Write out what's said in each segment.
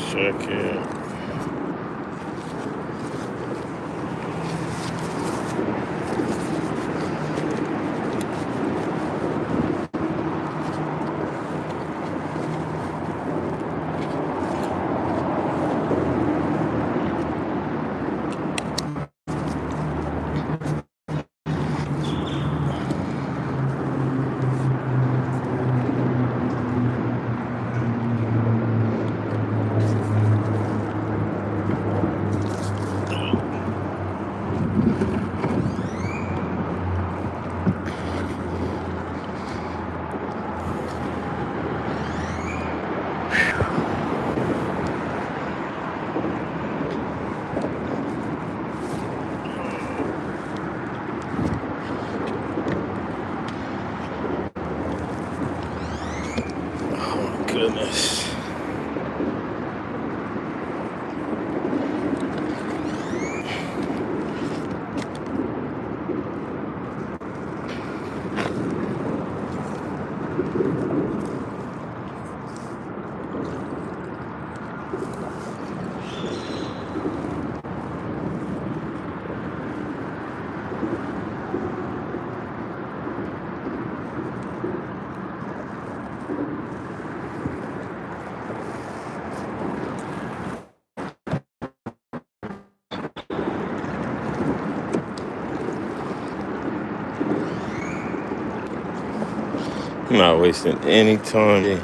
Check it. Oh, goodness. I'm not wasting any time.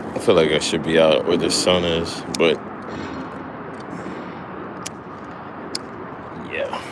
I feel like I should be out where the sun is, but yeah.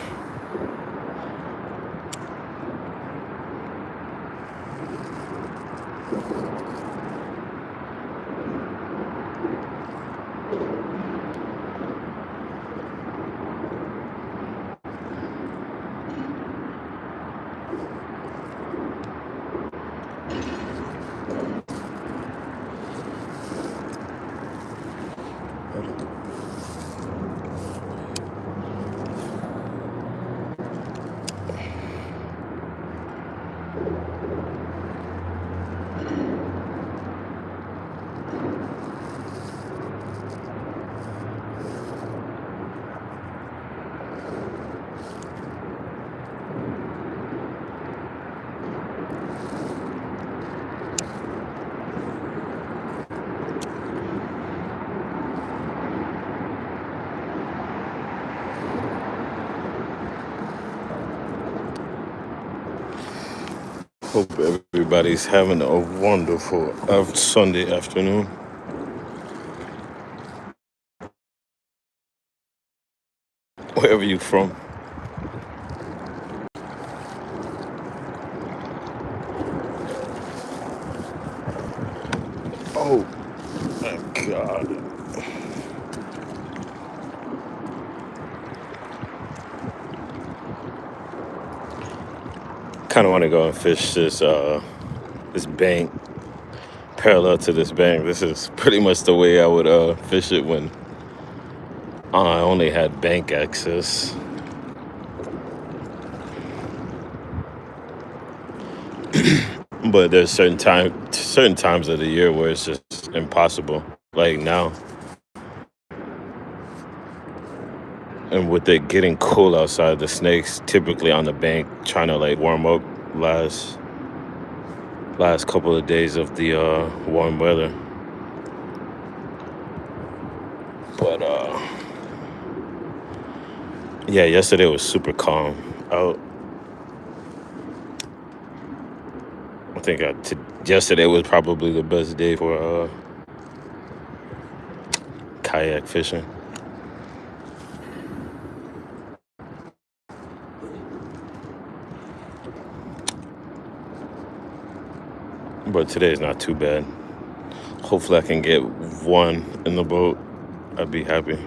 Hope everybody's having a wonderful Sunday afternoon. Wherever you from. Oh my God. Kind of want to go and fish this bank parallel to this bank. This is pretty much the way I would fish it when I only had bank access. But there's certain times of the year where it's just impossible. Like now, and with it getting cool outside, the snakes typically on the bank trying to like warm up last couple of days of the warm weather. But yeah, yesterday was super calm out. I think yesterday was probably the best day for kayak fishing. But today is not too bad. Hopefully I can get one in the boat. I'd be happy.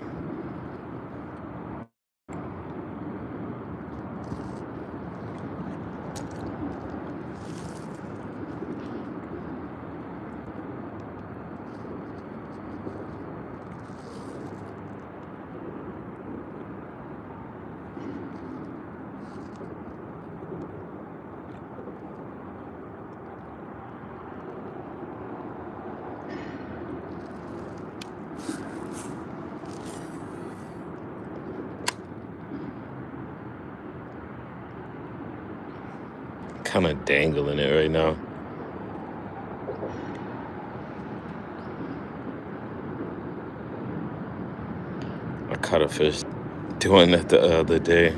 kind of dangling it right now. I caught a fish doing that the other day.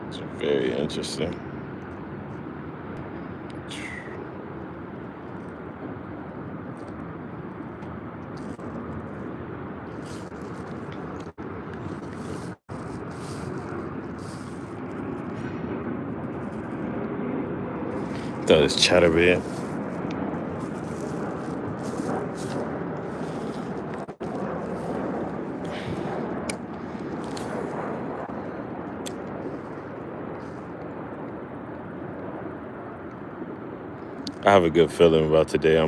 It's very interesting. That is chatterbait. I have a good feeling about today.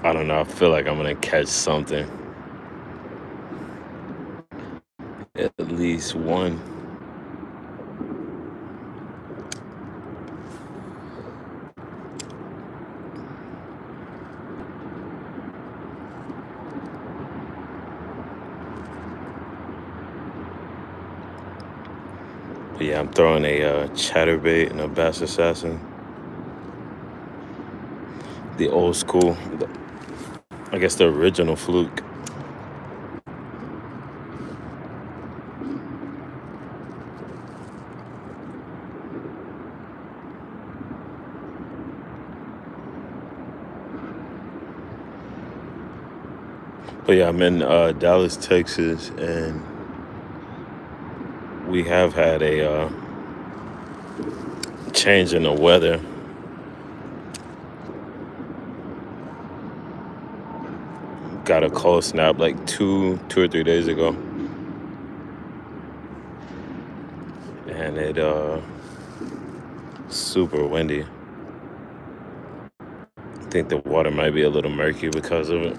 I don't know. I feel like I'm gonna catch something. At least one. But yeah, I'm throwing a chatterbait and a bass assassin. The old school, I guess the original fluke. But yeah, I'm in Dallas, Texas, and we have had a change in the weather. Got a cold snap like two or 3 days ago, and it super windy. I think the water might be a little murky because of it.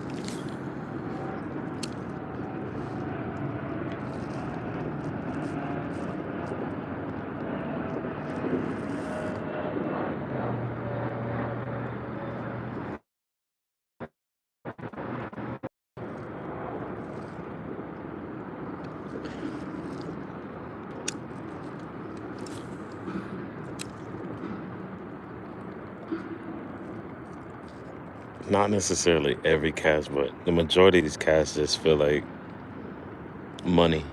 Not necessarily every cast, but the majority of these casts just feel like money.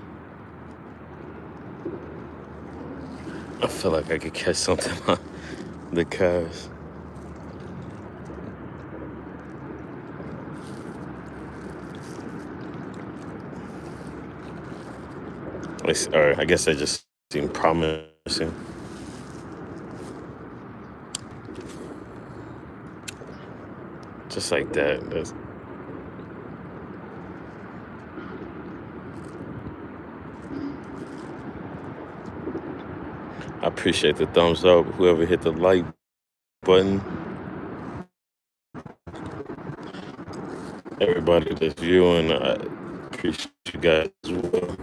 I feel like I could catch something on the cast. Or I guess they just seem promising. Just like that. I appreciate the thumbs up. Whoever hit the like button. Everybody that's viewing, I appreciate you guys as well.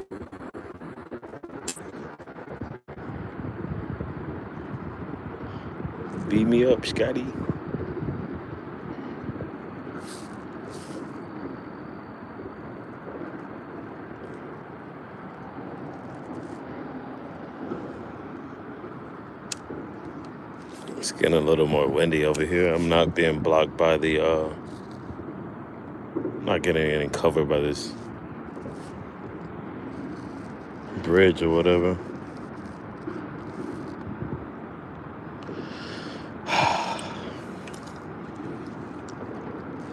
Beat me up, Scotty. It's getting a little more windy over here. I'm not being blocked by the not getting any cover by this bridge or whatever.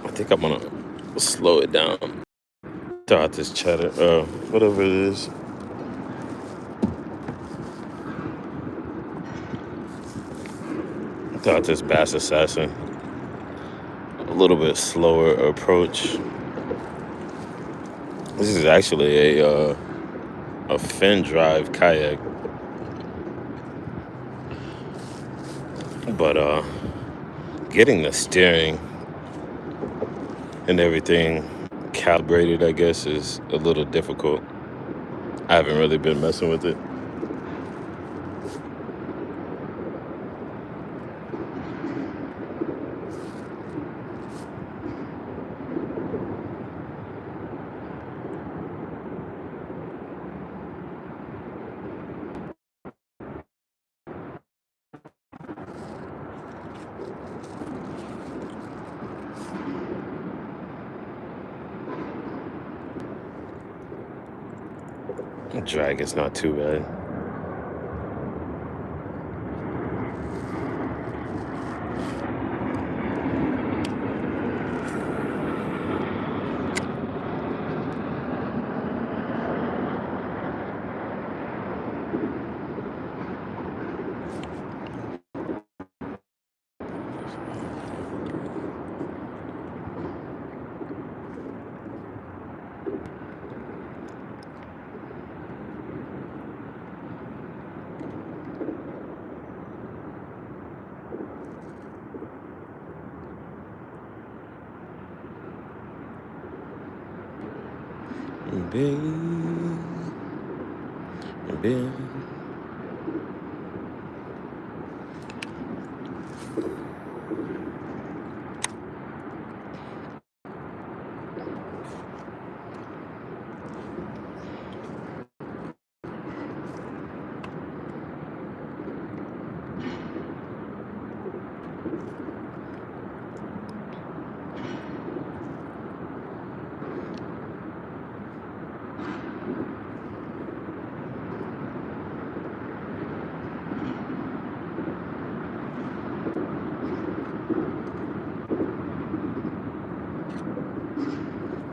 I think I'm gonna slow it down. Throw out this chatter, whatever it is. Throw out this bass assassin. A little bit slower approach. This is actually a fin drive kayak, but getting the steering and everything calibrated, I guess, is a little difficult. I haven't really been messing with it. drag is not too bad.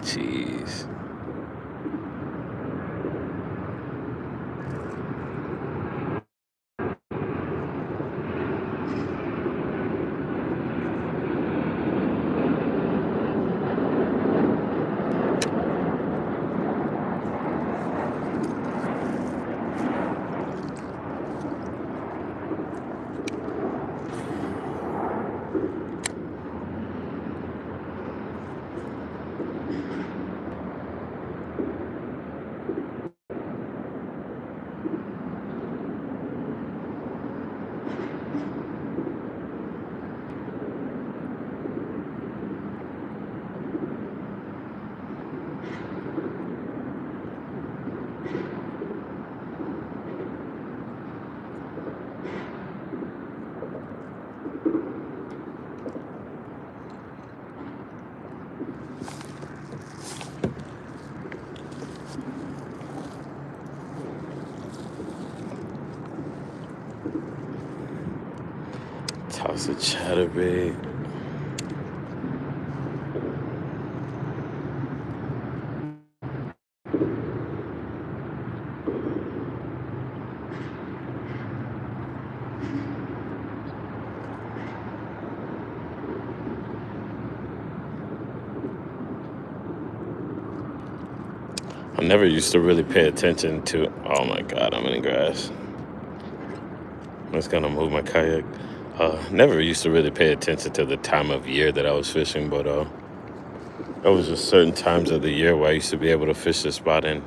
Jeez. Toss a chatterbait. I never used to really pay attention to. Oh my God, I'm in the grass. I'm just gonna move my kayak. Never used to really pay attention to the time of year that I was fishing, but there was just certain times of the year where I used to be able to fish the spot, and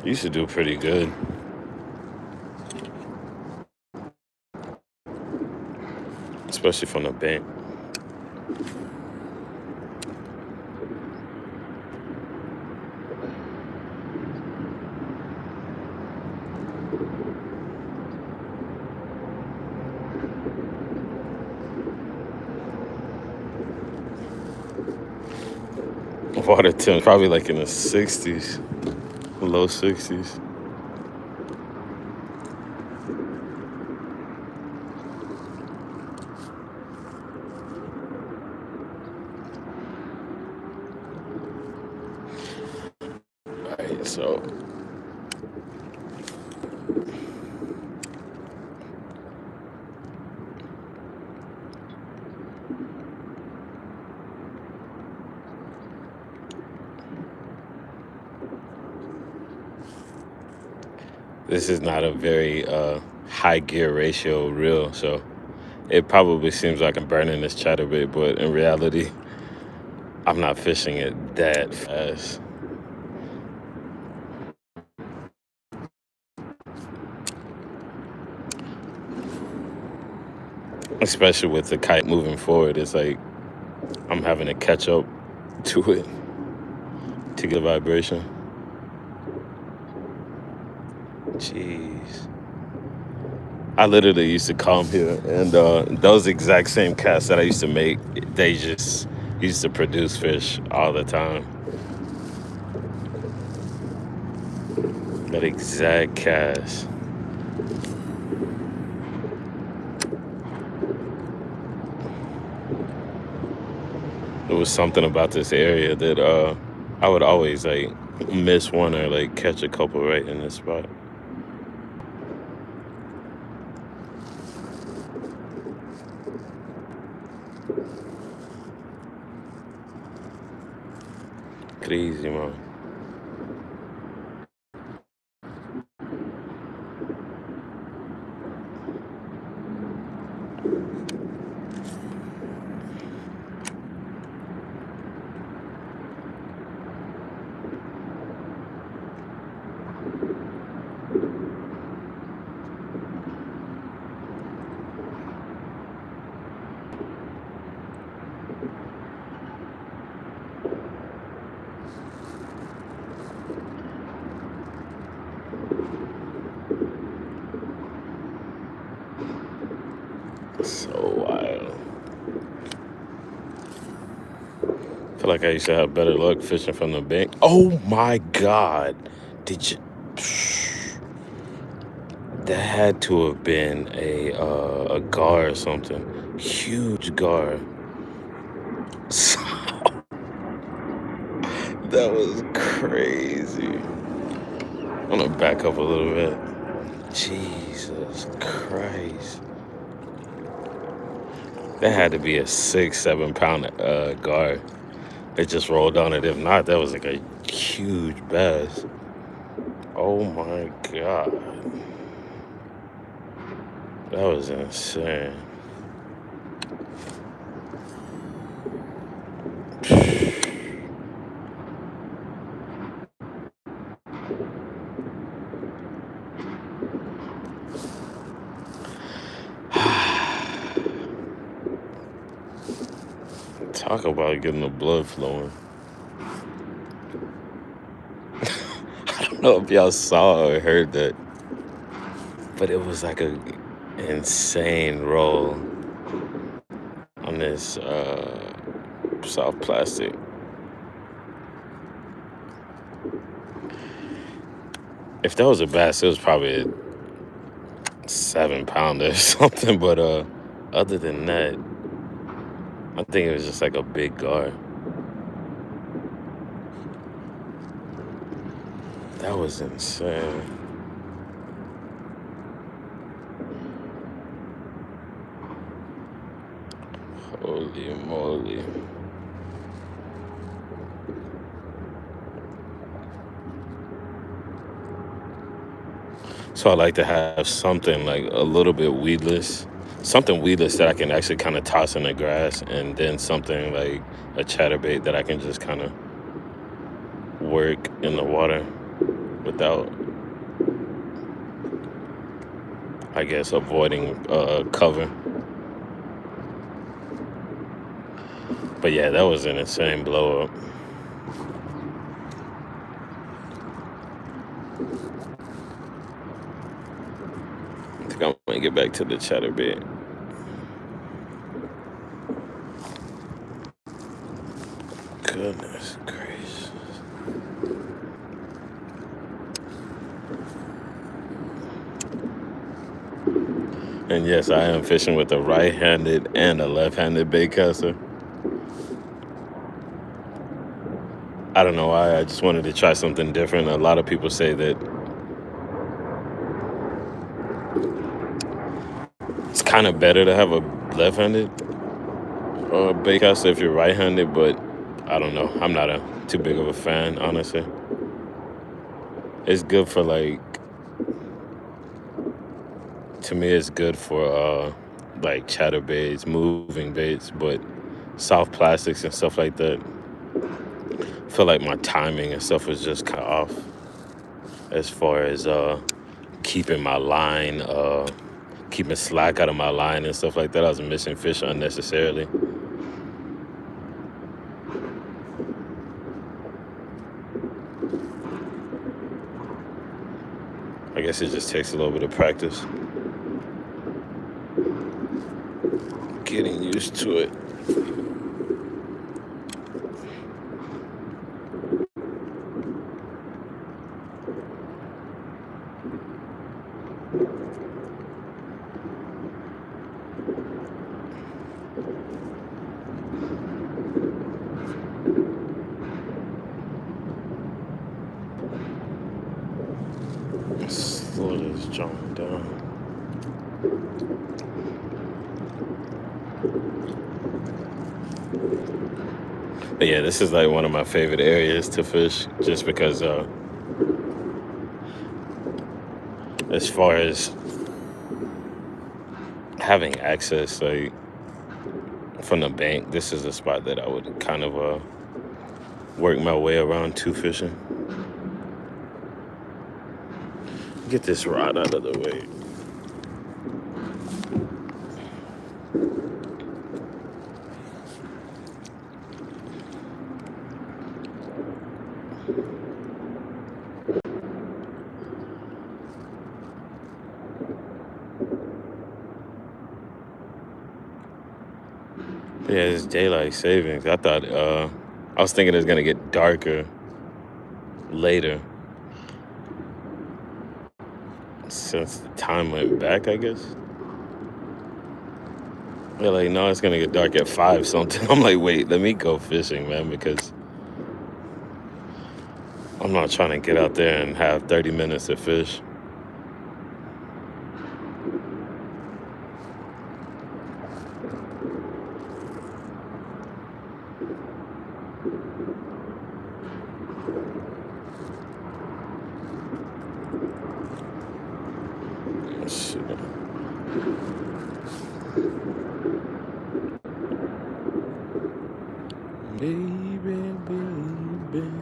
I used to do pretty good. Especially from the bank. Water temp probably like in the 60s, low 60s. All right, so this is not a very high gear ratio reel, so it probably seems like I'm burning this chatterbait, but in reality, I'm not fishing it that fast. Especially with the kite moving forward, it's like I'm having to catch up to it to get vibration. Jeez. I literally used to come here, and those exact same casts that I used to make, they just used to produce fish all the time. That exact cast. It was something about this area that I would always like miss one or like catch a couple right in this spot. Crazy, man. So wild. I feel like I used to have better luck fishing from the bank. Oh my God. Did you? That had to have been a gar or something. Huge gar. So, that was crazy. I'm gonna back up a little bit. Jesus Christ. That had to be a 6-7 pound gar. It just rolled on it. If not, that was like a huge bass. Oh my God. That was insane. Talk about getting the blood flowing. I don't know if y'all saw or heard that, but it was like a insane roll on this soft plastic. If that was a bass, it was probably a 7 pounder or something. But other than that, I think it was just like a big gar. That was insane. Holy moly. So I like to have something like a little bit weedless, something weedless that I can actually kind of toss in the grass, and then something like a chatterbait that I can just kind of work in the water without, I guess, avoiding cover. But yeah, that was an insane blow up. I think I'm gonna get back to the chatterbait. Goodness gracious. And yes, I am fishing with a right-handed and a left-handed bait caster. I don't know why. I just wanted to try something different. A lot of people say that it's kind of better to have a left-handed bait caster if you're right-handed, but I don't know. I'm not too big of a fan, honestly. It's good for like, to me, it's good for like chatterbaits, moving baits, but soft plastics and stuff like that. I feel like my timing and stuff was just kind of off as far as keeping my line, keeping slack out of my line and stuff like that. I was missing fish unnecessarily. I guess it just takes a little bit of practice. Getting used to it. But yeah, this is like one of my favorite areas to fish, just because as far as having access, like from the bank, this is a spot that I would kind of work my way around to fishing. Get this rod out of the way. Yeah, it's daylight savings. I was thinking it's gonna get darker later since the time went back, I guess. Yeah, like no, it's gonna get dark at 5 something. I'm like, wait, let me go fishing, man, because I'm not trying to get out there and have 30 minutes to fish. Let's see. Baby, baby.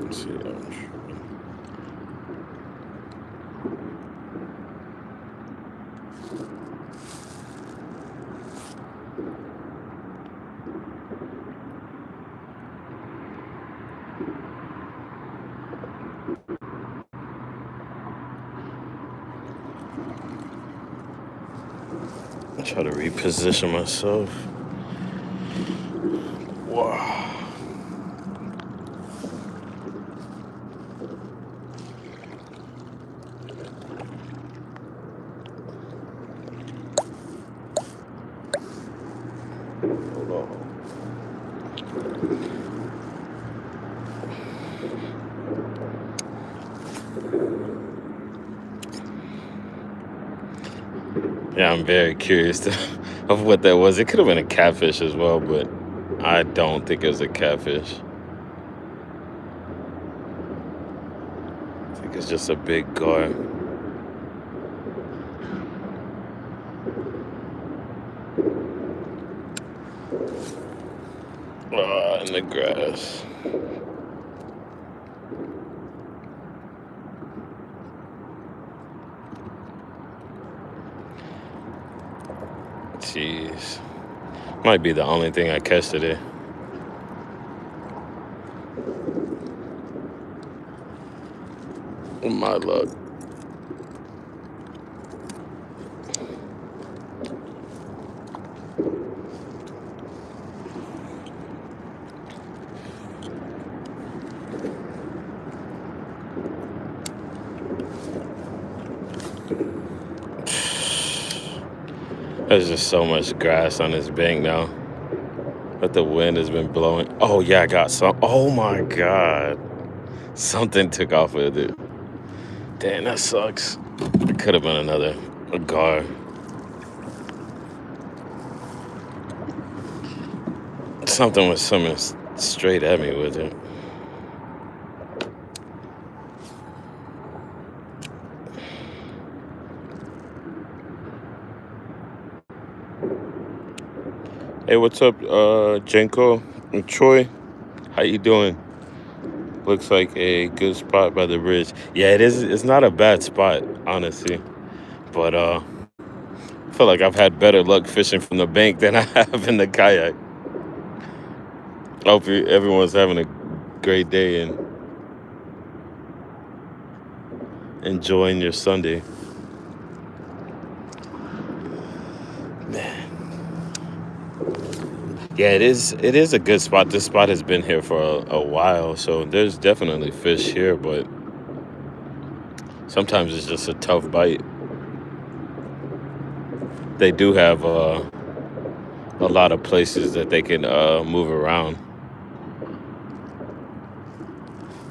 Let's see. I try to reposition myself. Wow. Hold on. Yeah, I'm very curious of what that was. It could have been a catfish as well, but I don't think it was a catfish. I think it's just a big gar. In the grass. Jeez. Might be the only thing I catch today. My luck. There's just so much grass on this bank now. But the wind has been blowing. Oh, yeah, I got some. Oh, my God. Something took off with it. Damn, that sucks. It could have been a guard. Something was coming straight at me with it. Hey, what's up, Jenko and Troy? How you doing? Looks like a good spot by the bridge. Yeah, it is. It's not a bad spot, honestly. But I feel like I've had better luck fishing from the bank than I have in the kayak. I hope everyone's having a great day and enjoying your Sunday. Yeah, it is. It is a good spot. This spot has been here for a while, so there's definitely fish here. But sometimes it's just a tough bite. They do have a lot of places that they can move around.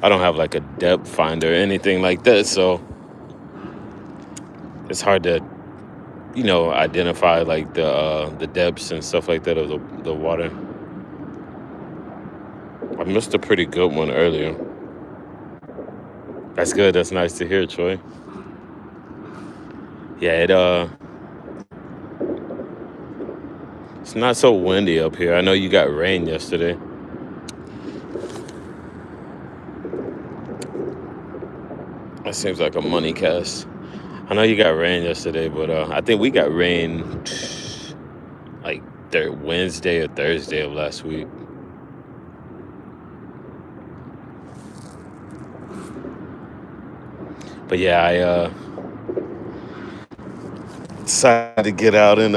I don't have like a depth finder or anything like that, so it's hard to, identify like the depths and stuff like that of the water. I missed a pretty good one earlier. That's good. That's nice to hear, Troy. Yeah, it's not so windy up here. I know you got rain yesterday. That seems like a money cast. I know you got rain yesterday, but I think we got rain like Wednesday or Thursday of last week. But yeah, I decided to get out and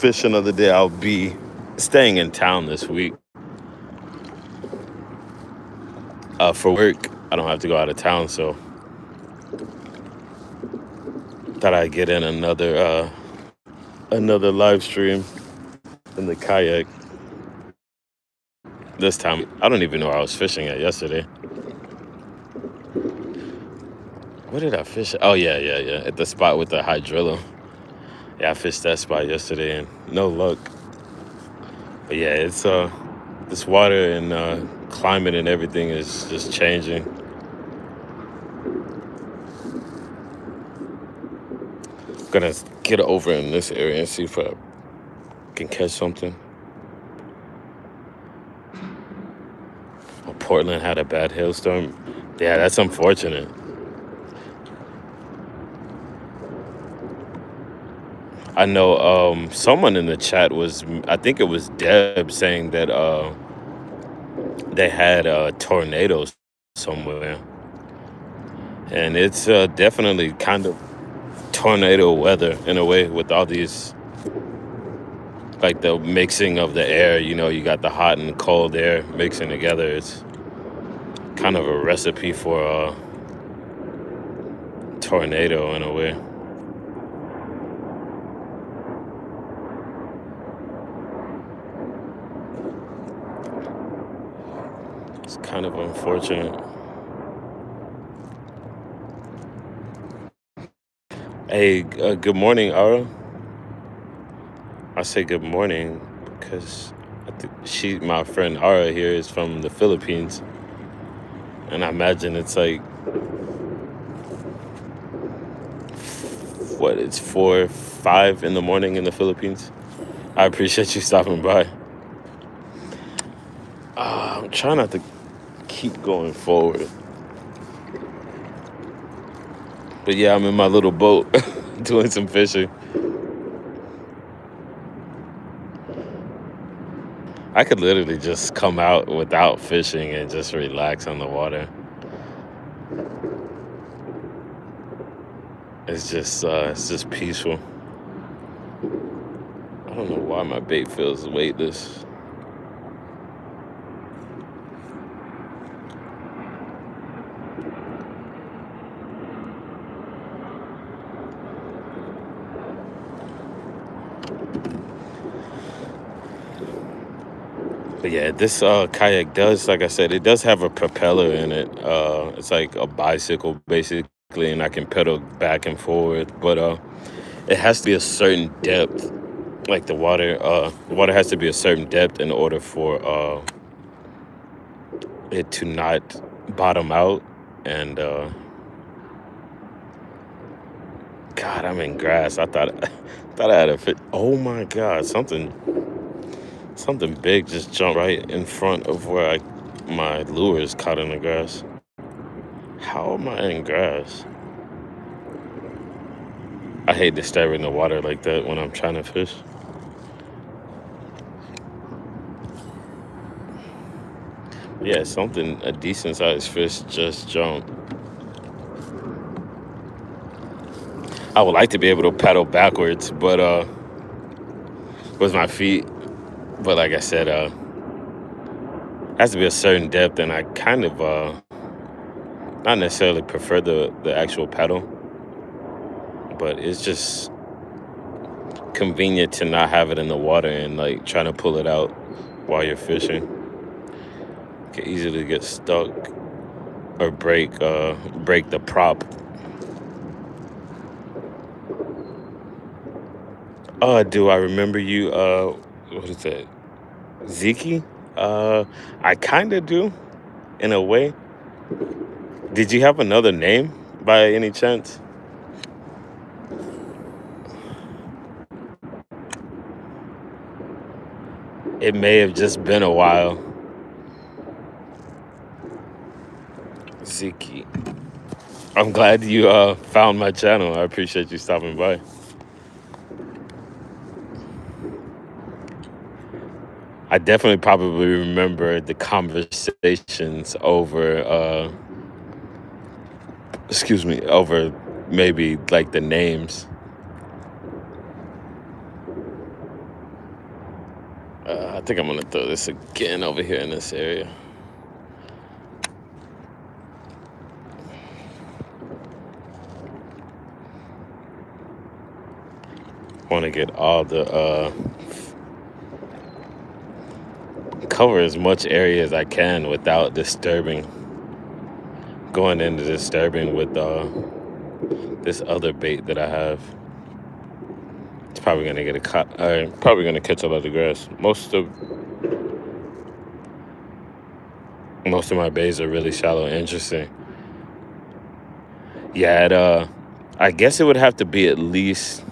fish another day. I'll be staying in town this week for work. I don't have to go out of town, so thought I'd get in another live stream in the kayak. This time, I don't even know where I was fishing at yesterday. Where did I fish? Oh, yeah. At the spot with the hydrilla. Yeah, I fished that spot yesterday and no luck. But yeah, it's this water and climate and everything is just changing. I'm gonna get over in this area and see if I can catch something. Portland had a bad hailstorm. Yeah, that's unfortunate. I know someone in the chat I think it was Deb, saying that they had tornadoes somewhere. And it's definitely kind of tornado weather in a way with all these, like the mixing of the air. You got the hot and cold air mixing together. It's kind of a recipe for a tornado in a way. It's kind of unfortunate. Hey, good morning, Ara. I say good morning because my friend Ara here is from the Philippines. And I imagine it's like, it's 4, 5 in the morning in the Philippines. I appreciate you stopping by. I'm trying not to keep going forward. But yeah, I'm in my little boat doing some fishing. I could literally just come out without fishing and just relax on the water. It's just peaceful. I don't know why my bait feels weightless. But yeah, this kayak does, like I said, it does have a propeller in it. It's like a bicycle, basically. and I can pedal back and forward. But it has to be a certain depth. Like the water has to be a certain depth in order for it to not bottom out. And God, I'm in grass. I thought I had a fit. Oh my God, something big just jumped right in front of where my lure is caught in the grass. How am I in grass? I hate disturbing the water like that when I'm trying to fish. Yeah, a decent sized fish just jumped. I would like to be able to paddle backwards, but with my feet. But like I said, has to be a certain depth, and I kind of not necessarily prefer the actual paddle, but it's just convenient to not have it in the water and like trying to pull it out while you're fishing. Can easily get stuck or break the prop. Do I remember you? What is that? Ziki? I kind of do, in a way. Did you have another name by any chance? It may have just been a while. Ziki. I'm glad you found my channel. I appreciate you stopping by. I definitely probably remember the conversations over over maybe like the names. I think I'm gonna throw this again over here in this area. Want to get all the cover as much area as I can without going into disturbing with this other bait that I have. It's probably gonna get probably gonna catch a lot of grass. Most of my bays are really shallow. Interesting. Yeah, I guess it would have to be at least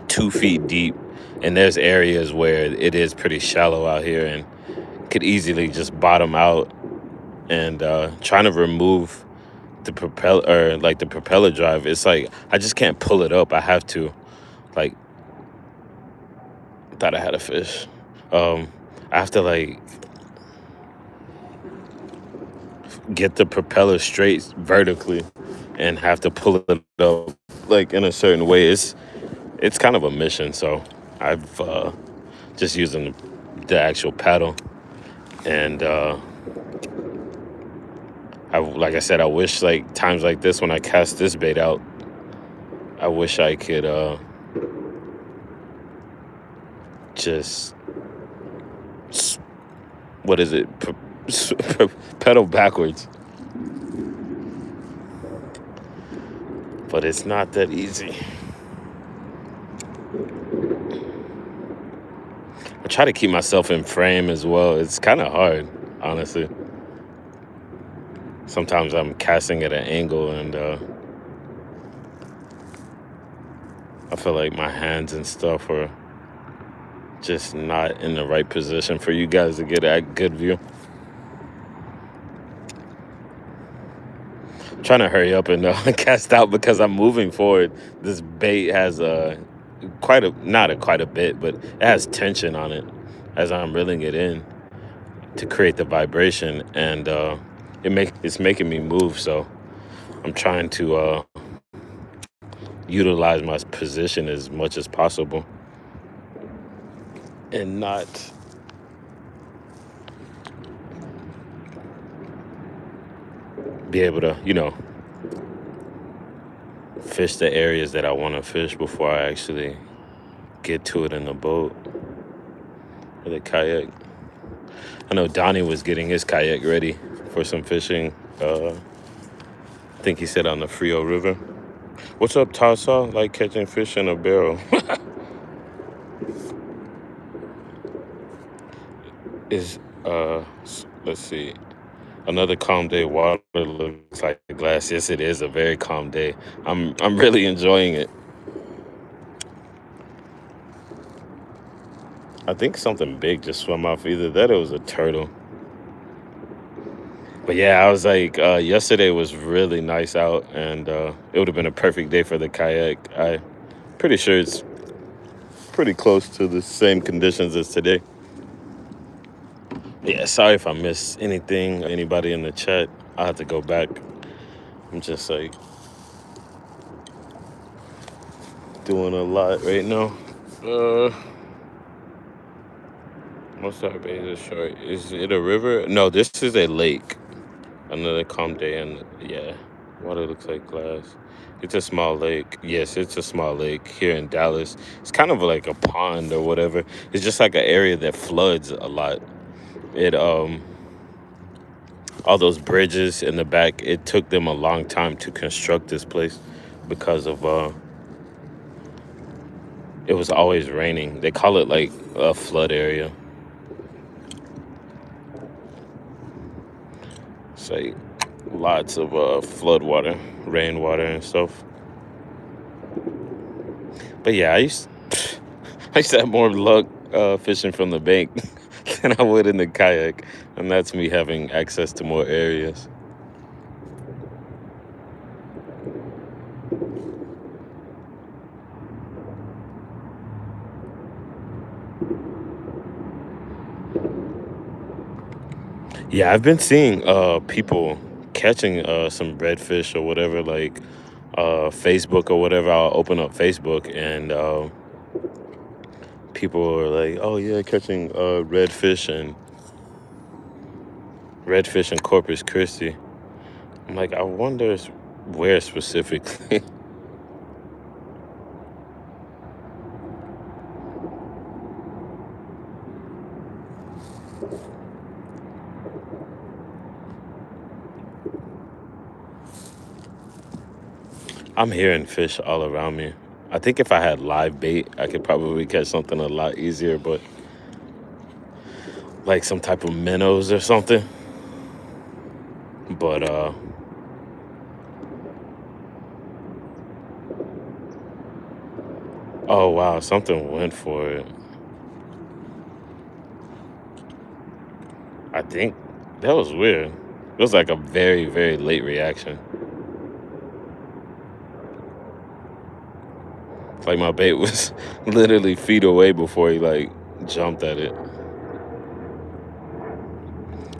2 feet deep, and there's areas where it is pretty shallow out here and could easily just bottom out. And trying to remove the propeller drive, it's like I just can't pull it up. I have to like thought I had a fish. I have to like get the propeller straight vertically and have to pull it up like in a certain way. It's kind of a mission, so I've just using the actual paddle. And like I said, I wish like times like this when I cast this bait out, I wish I could just what is it? Pedal backwards. But it's not that easy. I try to keep myself in frame as well. It's kind of hard, honestly. Sometimes I'm casting at an angle and I feel like my hands and stuff are just not in the right position for you guys to get a good view. I'm trying to hurry up and cast out because I'm moving forward. This bait has quite a bit, but it has tension on it as I'm reeling it in to create the vibration, and it's making me move. So I'm trying to utilize my position as much as possible and not be able to, fish the areas that I want to fish before I actually get to it in the boat or the kayak. I know Donnie was getting his kayak ready for some fishing. I think he said on the Frio River. What's up, Tasa? Like catching fish in a barrel. Is let's see. Another calm day. Water looks like glass. Yes, it is a very calm day. I'm really enjoying it. I think something big just swam off. Either that or it was a turtle. But yeah, I was like, yesterday was really nice out, and it would have been a perfect day for the kayak. I pretty sure it's pretty close to the same conditions as today. Yeah, sorry if I missed anything, anybody in the chat. I have to go back. I'm just like doing a lot right now. What's that bay is short? Is it a river? No, this is a lake. Another calm day, and yeah, water looks like glass. It's a small lake. Yes, it's a small lake here in Dallas. It's kind of like a pond or whatever. It's just like an area that floods a lot. It all those bridges in the back, it took them a long time to construct this place because of it was always raining. They call it like a flood area. It's like lots of flood water, rainwater and stuff. But yeah, I used to have more luck fishing from the bank than I would in the kayak, and that's me having access to more areas. Yeah, I've been seeing people catching some redfish or whatever, like Facebook or whatever. I'll open up Facebook and people are like, "Oh yeah, catching redfish in Corpus Christi." I'm like, I wonder where specifically. I'm hearing fish all around me. I think if I had live bait, I could probably catch something a lot easier, but like some type of minnows or something. But oh wow, something went for it. I think that was weird. It was like a very, very late reaction. It's like my bait was literally feet away before he like jumped at it.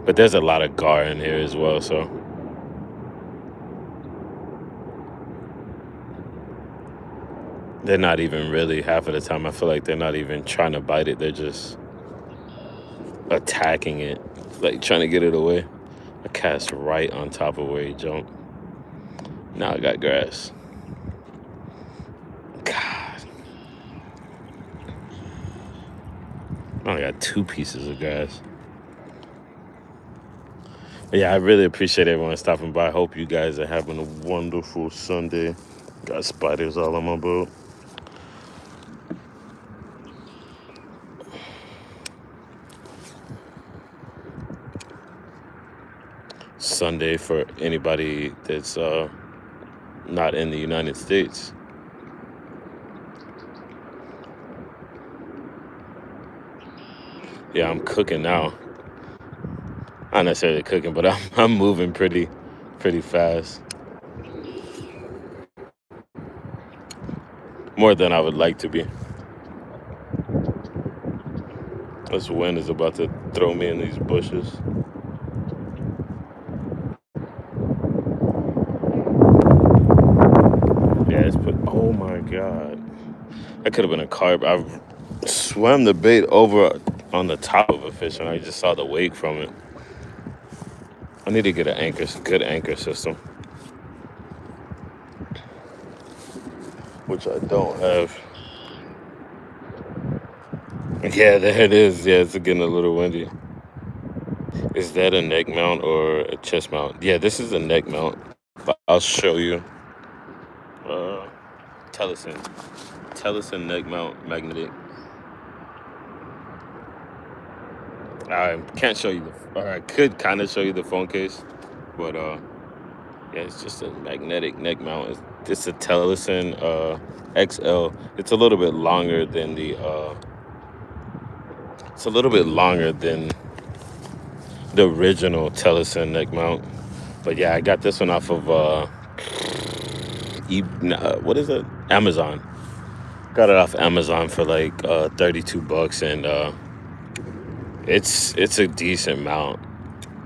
But there's a lot of gar in here as well, so they're not even really, half of the time I feel like they're not even trying to bite it. They're just attacking it, like trying to get it away. I cast right on top of where he jumped. Now I got grass. God. I only got 2 pieces of grass. But yeah, I really appreciate everyone stopping by. Hope you guys are having a wonderful Sunday. Got spiders all on my boat. Sunday for anybody that's not in the United States. Yeah, I'm cooking now. Not necessarily cooking, but I'm moving pretty fast. More than I would like to be. This wind is about to throw me in these bushes. Yeah, oh my God. That could have been a carp. I swam the bait over on the top of a fish and I just saw the wake from it. I need to get a good anchor system, which I don't have. Yeah, there it is. Yeah, it's getting a little windy. Is that a neck mount or a chest mount? Yeah, this is a neck mount. I'll show you. Uh, Tellison. Tellison neck mount magnetic. I can't show you or I could kind of show you the phone case, but yeah, it's just a magnetic neck mount. It's a Tellison XL. It's a little bit longer than it's a little bit longer than the original Tellison neck mount. But yeah, I got this one off of what is it? Amazon. Got it off Amazon for like $32, and it's a decent mount.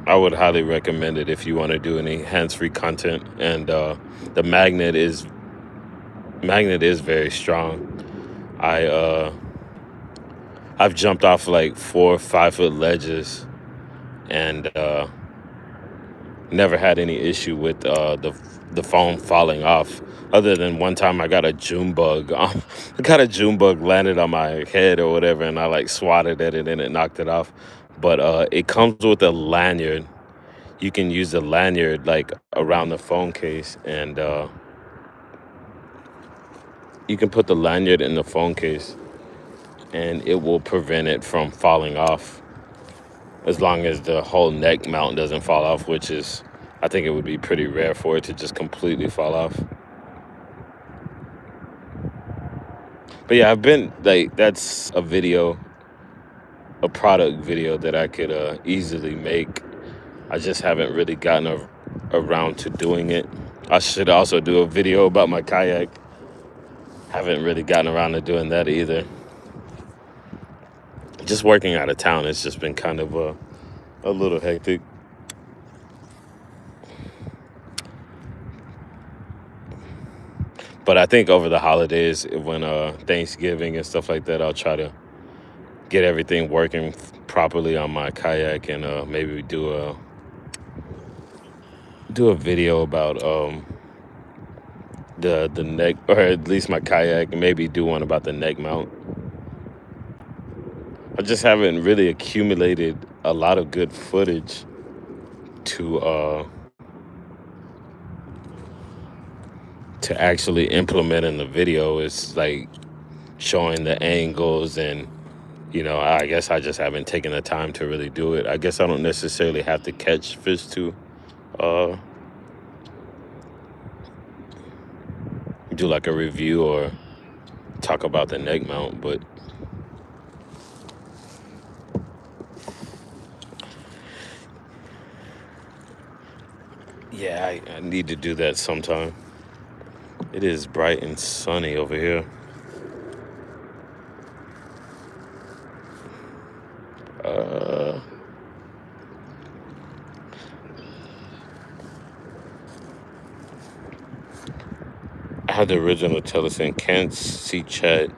I would highly recommend it if you want to do any hands-free content. And the magnet is very strong. I've jumped off like 4 or 5 foot ledges and never had any issue with the phone falling off. Other than one time I got a June bug. I got a June bug landed on my head or whatever, and I like swatted at it and it knocked it off. But it comes with a lanyard. You can use the lanyard like around the phone case, and you can put the lanyard in the phone case, and it will prevent it from falling off, as long as the whole neck mount doesn't fall off, which is, I think it would be pretty rare for it to just completely fall off. But yeah, I've been like, that's a video, a product video that I could easily make. I just haven't really gotten around to doing it. I should also do a video about my kayak. Haven't really gotten around to doing that either. Just working out of town, it's just been kind of a little hectic. But I think over the holidays, when Thanksgiving and stuff like that, I'll try to get everything working properly on my kayak, and maybe do a video about the neck, or at least my kayak, and maybe do one about the neck mount. I just haven't really accumulated a lot of good footage to actually implement in the video. It's like showing the angles, and I guess I just haven't taken the time to really do it. I guess I don't necessarily have to catch fish to do like a review or talk about the neck mount, but yeah, I need to do that sometime. It is bright and sunny over here. I had the original Tellison. Can't see chat.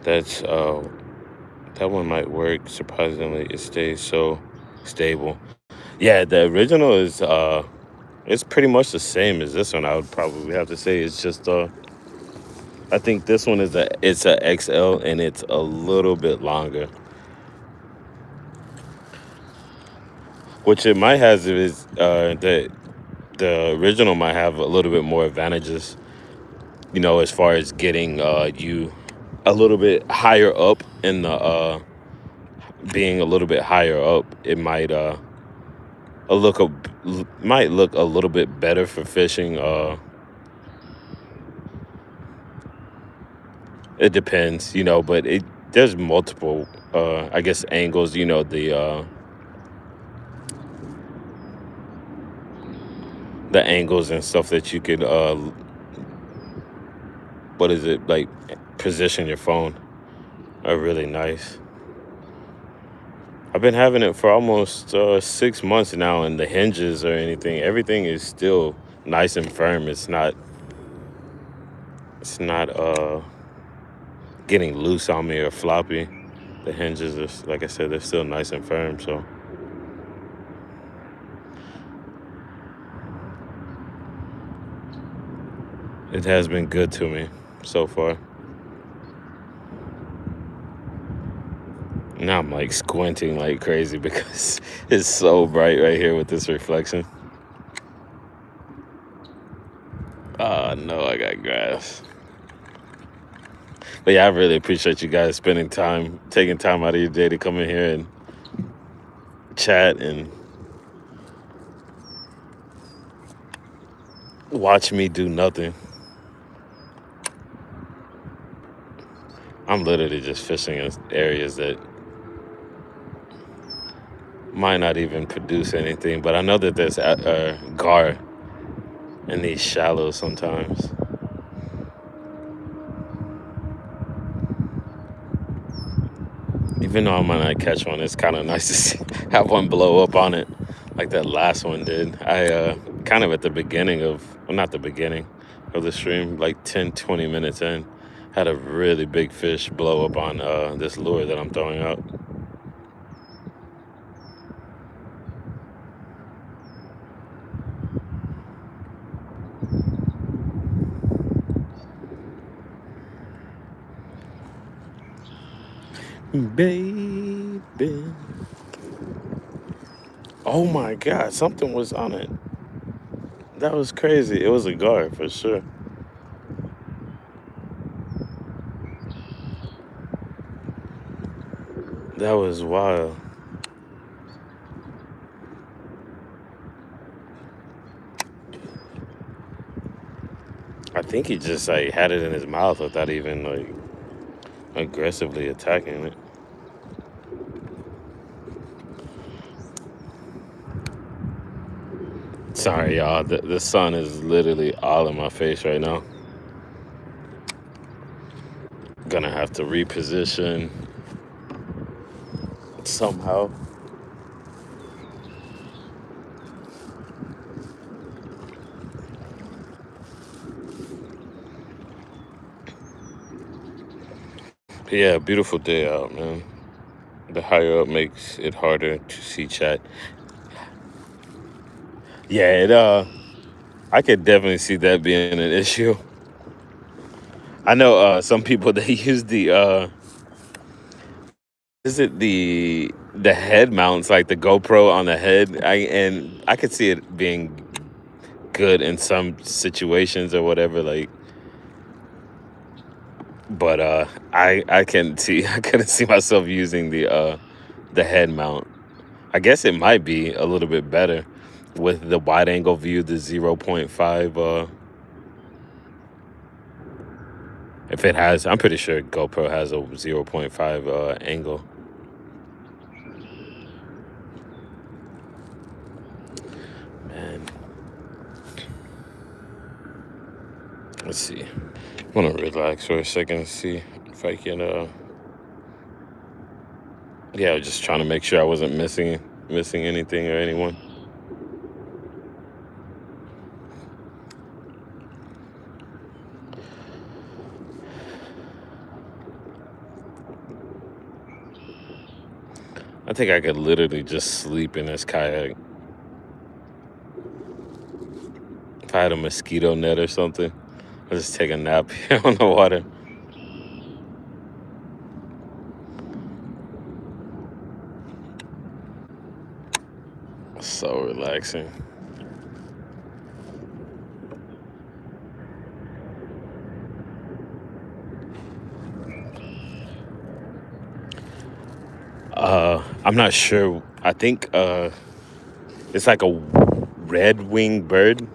That's that one might work. Surprisingly, it stays so stable. Yeah, the original is it's pretty much the same as this one. I would probably have to say it's just I think this one it's a XL, and it's a little bit longer. Which it might have is the original might have a little bit more advantages, as far as getting you a little bit higher up in the being a little bit higher up. It might might look a little bit better for fishing. It depends, but there's multiple I guess angles. The angles and stuff that you could what is it, like, position your phone are really nice. I've been having it for almost 6 months now, and the hinges or everything is still nice and firm. It's not getting loose on me or floppy. The hinges are, like I said, they're still nice and firm. So it has been good to me so far. Now I'm like squinting like crazy because it's so bright right here with this reflection. know I got grass. But yeah, I really appreciate you guys spending time, taking time out of your day to come in here and chat and watch me do nothing. I'm literally just fishing in areas that might not even produce anything, but I know that there's gar in these shallows sometimes. Even though I might not catch one, it's kind of nice to see, have one blow up on it like that last one did. I kind of at the beginning of, well, not the beginning of the stream, like 10, 20 minutes in, had a really big fish blow up on this lure that I'm throwing out. Baby. Oh my God, something was on it. That was crazy. It was a gar for sure. That was wild. I think he just like had it in his mouth without even like aggressively attacking it. Sorry, y'all. The sun is literally all in my face right now. Gonna have to reposition somehow. But yeah, beautiful day out, man. The higher up makes it harder to see chat. Yeah, I could definitely see that being an issue. I know some people they use the is it the head mounts like the GoPro on the head? I could see it being good in some situations or whatever, like, but I can see I couldn't see myself using the head mount. I guess it might be a little bit better with the wide angle view, the 0.5 if it has, I'm pretty sure GoPro has a 0.5 angle. Man, let's see. I'm gonna relax for a second and see if I can yeah, just trying to make sure I wasn't missing anything or anyone. I think I could literally just sleep in this kayak. If I had a mosquito net or something, I'll just take a nap here on the water. So relaxing. I'm not sure. I think it's like a red-winged bird,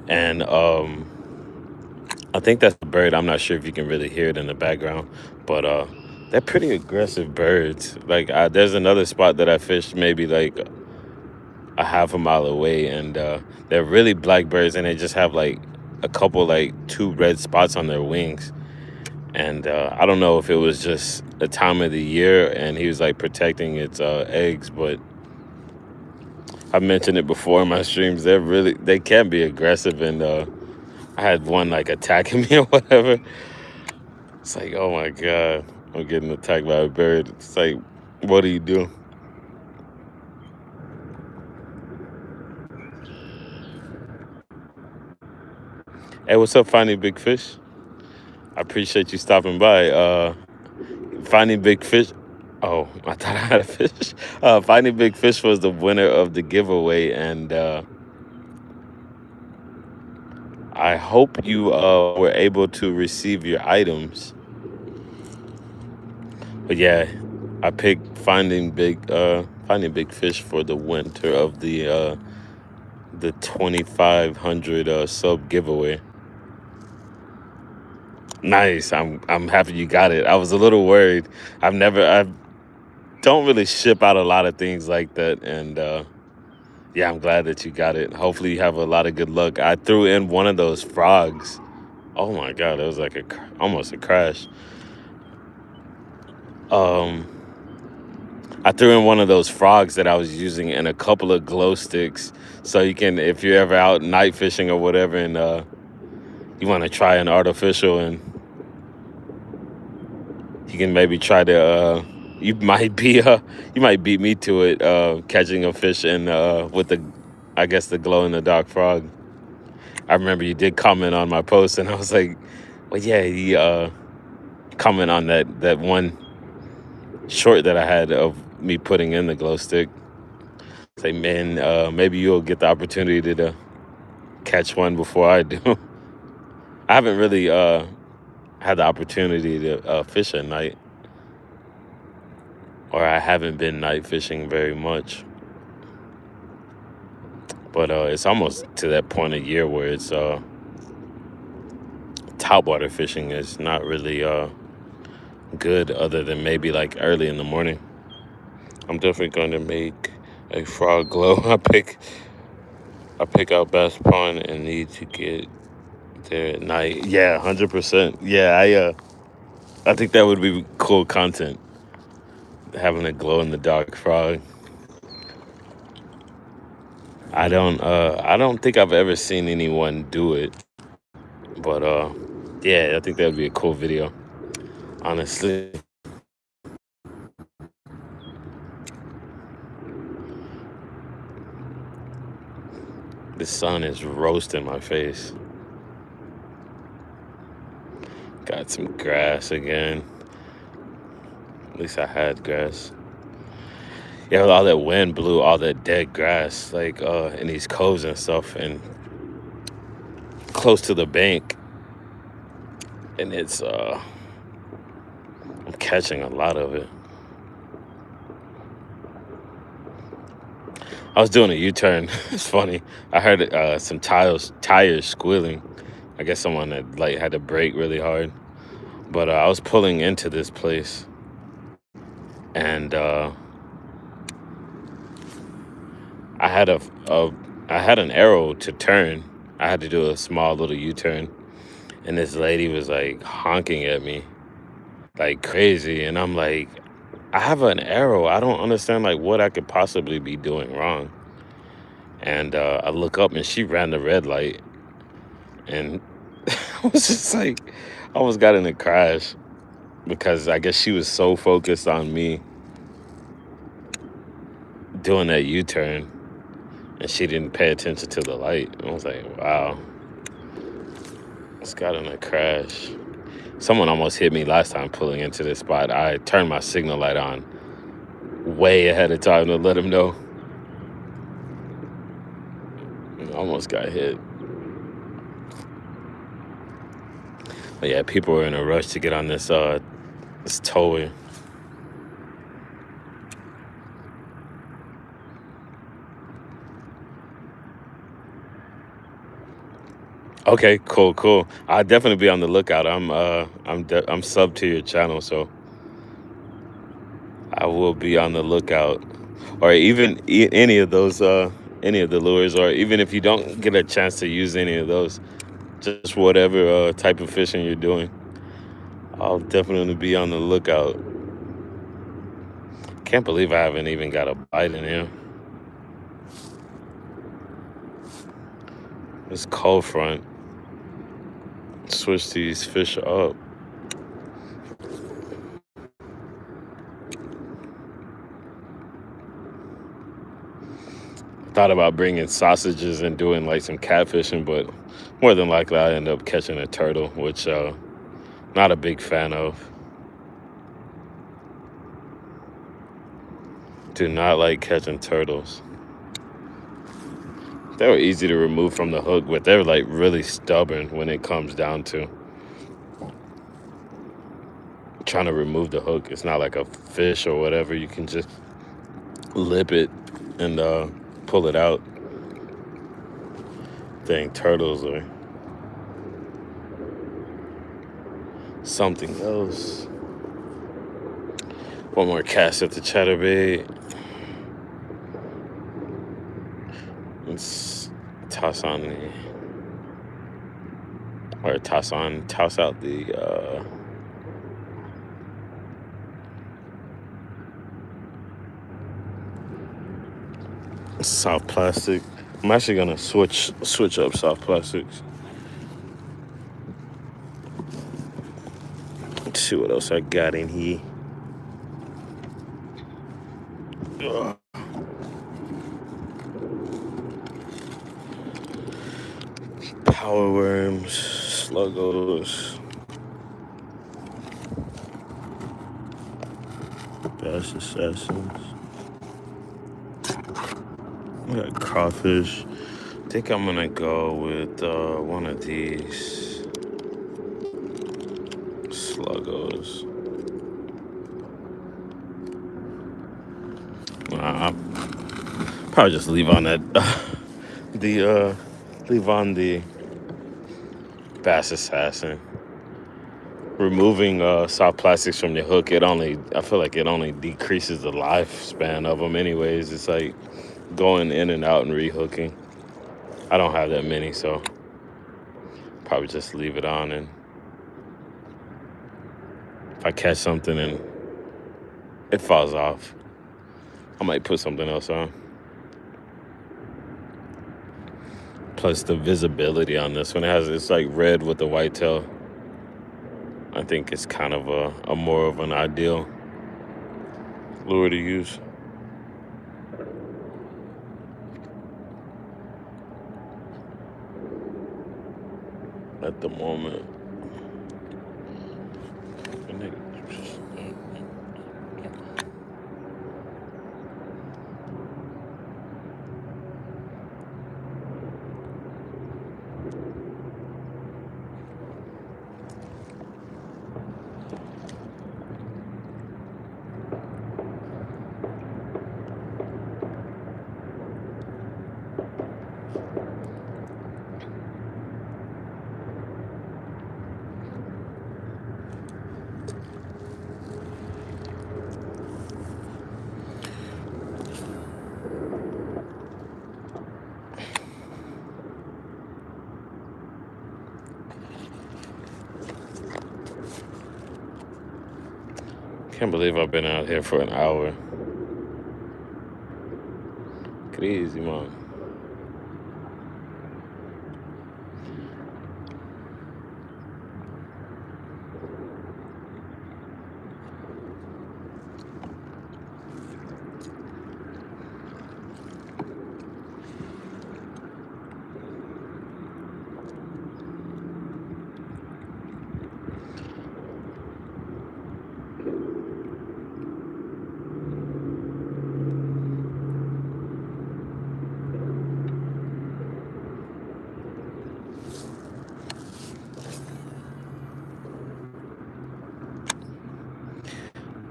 and I think that's a bird. I'm not sure if you can really hear it in the background, but they're pretty aggressive birds. Like there's another spot that I fished maybe like a half a mile away, and they're really black birds, and they just have like a couple like 2 red spots on their wings. And I don't know if it was just the time of the year and he was like protecting its eggs, but I've mentioned it before in my streams. They can be aggressive, and I had one like attacking me or whatever. It's like, oh my God, I'm getting attacked by a bird. It's like, what do you do? Hey, what's up, Finding Big Fish? I appreciate you stopping by. Finding Big Fish. Oh, I thought I had a fish. Finding Big Fish was the winner of the giveaway, and I hope you were able to receive your items. But yeah, I picked finding big fish for the winter of the 2,500 sub giveaway. Nice. I'm happy you got it. I was a little worried. I don't really ship out a lot of things like that, and yeah, I'm glad that you got it. Hopefully, you have a lot of good luck. I threw in one of those frogs. Oh my god, it was like almost a crash. Um, I threw in one of those frogs that I was using in a couple of glow sticks, so you can, if you're ever out night fishing or whatever, and you want to try an artificial, and you can maybe try to. You might be you might beat me to it, catching a fish and with the, I guess, the glow in the dark frog. I remember you did comment on my post, and I was like, well, yeah, he comment on that one short that I had of me putting in the glow stick. Say, man, maybe you'll get the opportunity to catch one before I do. I haven't really had the opportunity to fish at night, or I haven't been night fishing very much. But it's almost to that point of year where it's topwater fishing is not really good, other than maybe like early in the morning. I'm definitely going to make a frog glow. I pick out Bass Pond and need to get there at night. Yeah, 100%. Yeah, I think that would be cool content. Having a glow in the dark frog. I don't think I've ever seen anyone do it. But yeah, I think that would be a cool video. Honestly. The sun is roasting my face. Got some grass again. At least I had grass. Yeah, all that wind blew all that dead grass, like in these coves and stuff, and close to the bank. And it's I'm catching a lot of it. I was doing a U-turn. It's funny. I heard some tires squealing. I guess someone had to brake really hard. But I was pulling into this place, and I had I had an arrow to turn. I had to do a small little U-turn, and this lady was like honking at me like crazy, and I'm like, I have an arrow. I don't understand like what I could possibly be doing wrong. And I look up, and she ran the red light, and I was just like, I almost got in a crash because I guess she was so focused on me doing that U-turn, and she didn't pay attention to the light. I was like, wow, it's got in a crash. Someone almost hit me last time pulling into this spot. I turned my signal light on way ahead of time to let him know. I almost got hit. But yeah, people were in a rush to get on this towing. Okay, cool. I'll definitely be on the lookout. I'm sub to your channel, so I will be on the lookout. Or even any of those any of the lures, or even if you don't get a chance to use any of those, just whatever type of fishing you're doing, I'll definitely be on the lookout. Can't believe I haven't even got a bite in here. This cold front switch these fish up. Thought about bringing sausages and doing like some catfishing, but more than likely I end up catching a turtle, which not a big fan of. Do not like catching turtles. They were easy to remove from the hook, but they're like really stubborn when it comes down to trying to remove the hook. It's not like a fish or whatever. You can just lip it and pull it out. Dang, turtles or something else. One more cast at the chatterbait. Let's toss on the, or toss out the soft plastic. I'm actually gonna switch up soft plastics. Let's see what else I got in here. Ugh. Power worms, sluggos, bass assassins. We got crawfish. I think I'm gonna go with one of these sluggos. I'll probably just leave on that. Leave on the bass assassin. Removing soft plastics from the hook, I feel like it only decreases the lifespan of them. Anyways, it's like going in and out and rehooking. I don't have that many, so probably just leave it on, and if I catch something and it falls off, I might put something else on. Plus the visibility on this one, it's like red with the white tail. I think it's kind of a more of an ideal lure to use at the moment. Can't believe I've been out here for an hour. Crazy, man.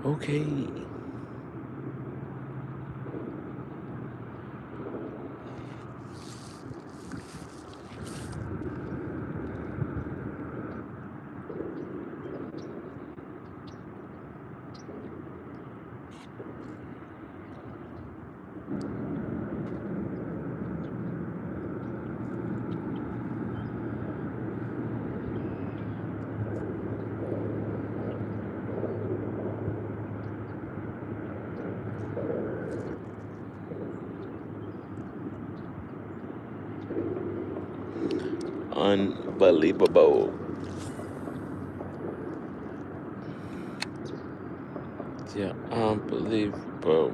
Okay. Unbelievable. Yeah, unbelievable.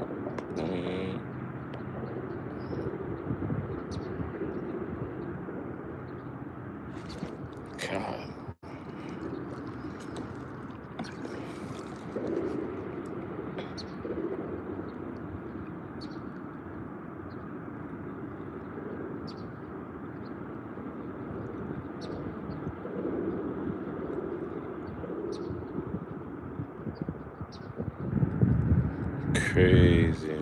God. crazy.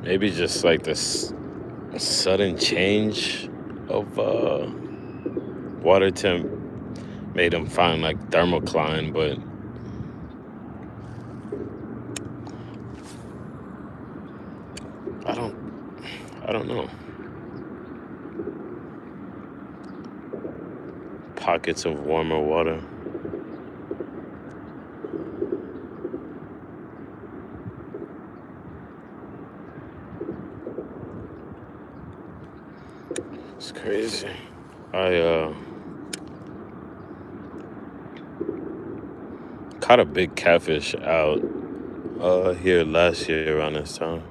Maybe just like this sudden change of water temp made him find like thermocline, but I don't know. Pockets of warmer water. It's crazy. I caught a big catfish out here last year around this time.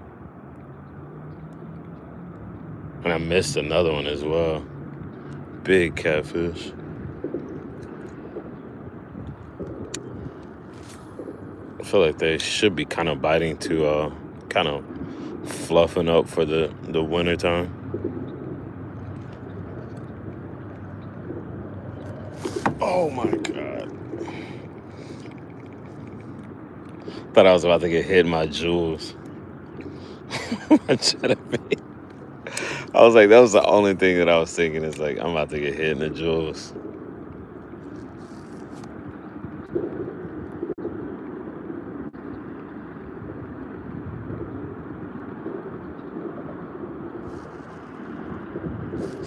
And I missed another one as well. Big catfish. I feel like they should be kind of biting to kind of fluffing up for the winter time. Oh my God. Thought I was about to get hit in my jewels. My cheddar bay. I was like, that was the only thing that I was thinking is like, I'm about to get hit in the jewels.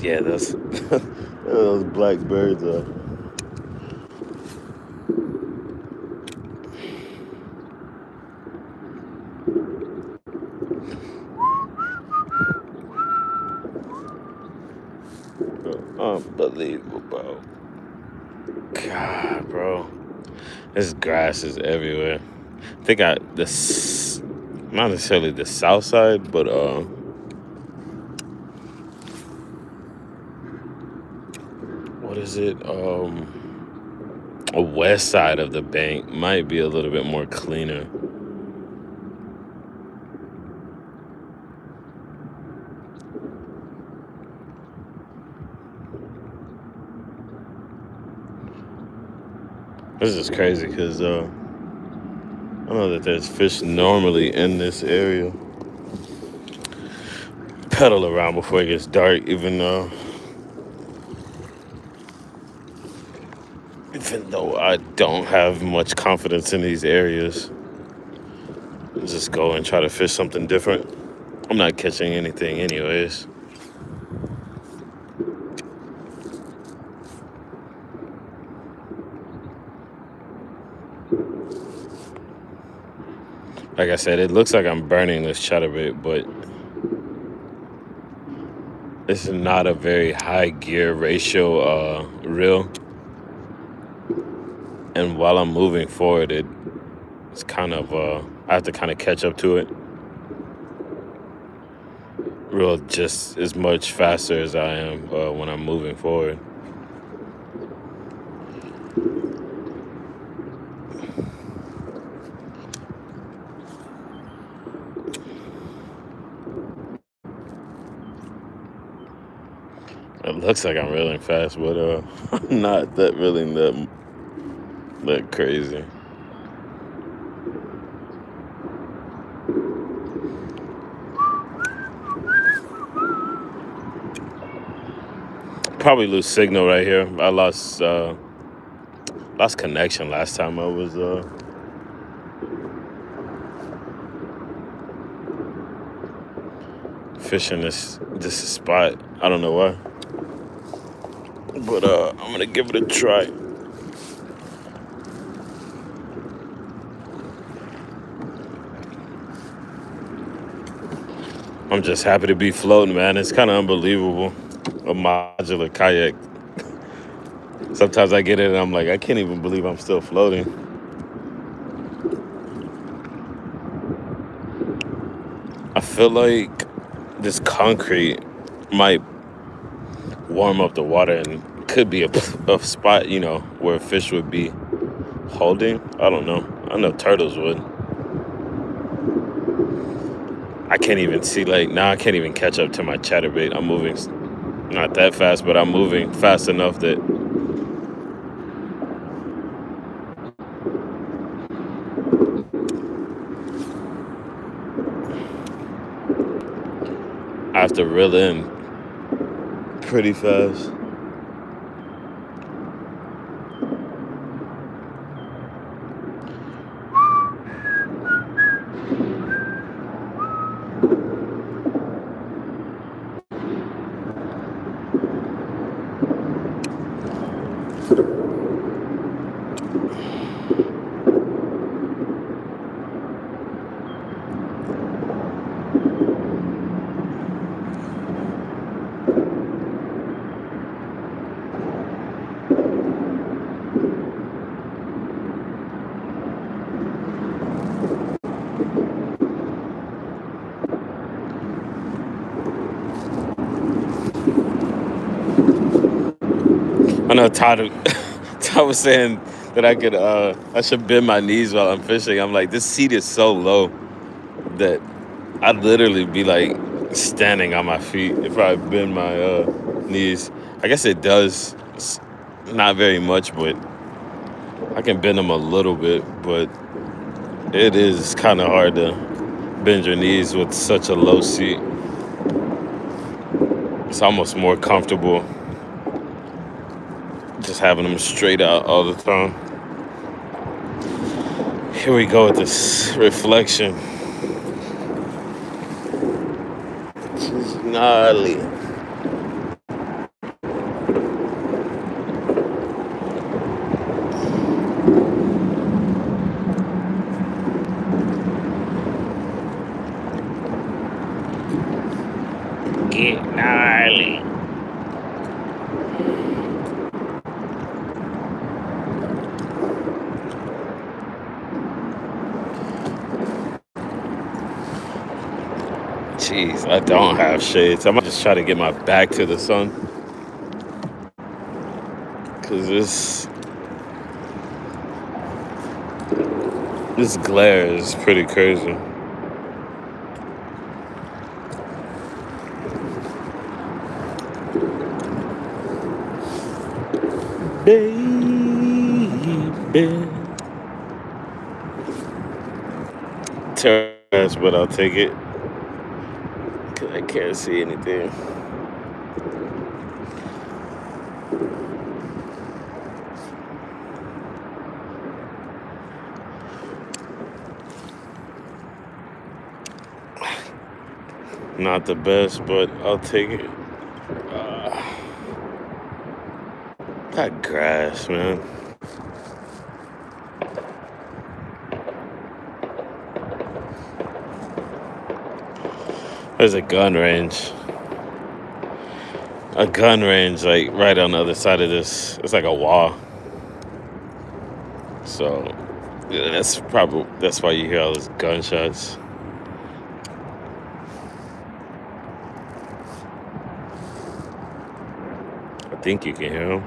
Yeah, those black birds are. Unbelievable. God, bro. This grass is everywhere. I think not necessarily the south side, but what is it? A west side of the bank might be a little bit more cleaner. This is crazy because I know that there's fish normally in this area. Pedal around before it gets dark, even though I don't have much confidence in these areas. Just go and try to fish something different. I'm not catching anything anyways. Like I said, it looks like I'm burning this chatterbait, but it's not a very high gear ratio reel. And while I'm moving forward, it's kind of, I have to kind of catch up to it. Reel just as much faster as I am when I'm moving forward. It looks like I'm reeling fast, but I'm not that reeling that crazy. Probably lose signal right here. I lost connection last time I was fishing this spot. I don't know why, but I'm gonna give it a try. I'm just happy to be floating, man. It's kind of unbelievable. A modular kayak. Sometimes I get it and I'm like, I can't even believe I'm still floating. I feel like this concrete might warm up the water and could be a spot, where a fish would be holding. I don't know. I know turtles would. I can't even see, now I can't even catch up to my chatterbait. I'm moving not that fast, but I'm moving fast enough that I have to reel in pretty fast. I know Todd was saying that I should bend my knees while I'm fishing. I'm like, this seat is so low that I'd literally be like standing on my feet if I bend my knees. I guess it does, not very much, but I can bend them a little bit. But it is kind of hard to bend your knees with such a low seat. It's almost more comfortable just having them straight out all the time. Here we go with this reflection. She's gnarly. Get gnarly. Jeez, I don't have shades. I might just try to get my back to the sun. Cause this glare is pretty crazy. Baby. Trash, but I'll take it. Cause I can't see anything. Not the best, but I'll take it. That grass, man. There's a gun range. Like right on the other side of this. It's like a wall. So yeah, that's why you hear all those gunshots. I think you can hear them.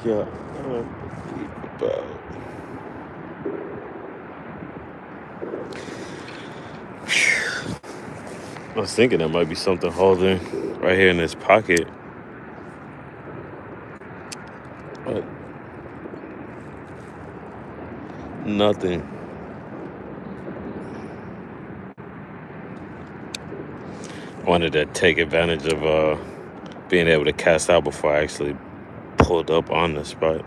Yeah. I was thinking there might be something holding right here in this pocket. But nothing. I wanted to take advantage of being able to cast out before I actually pulled up on the spot.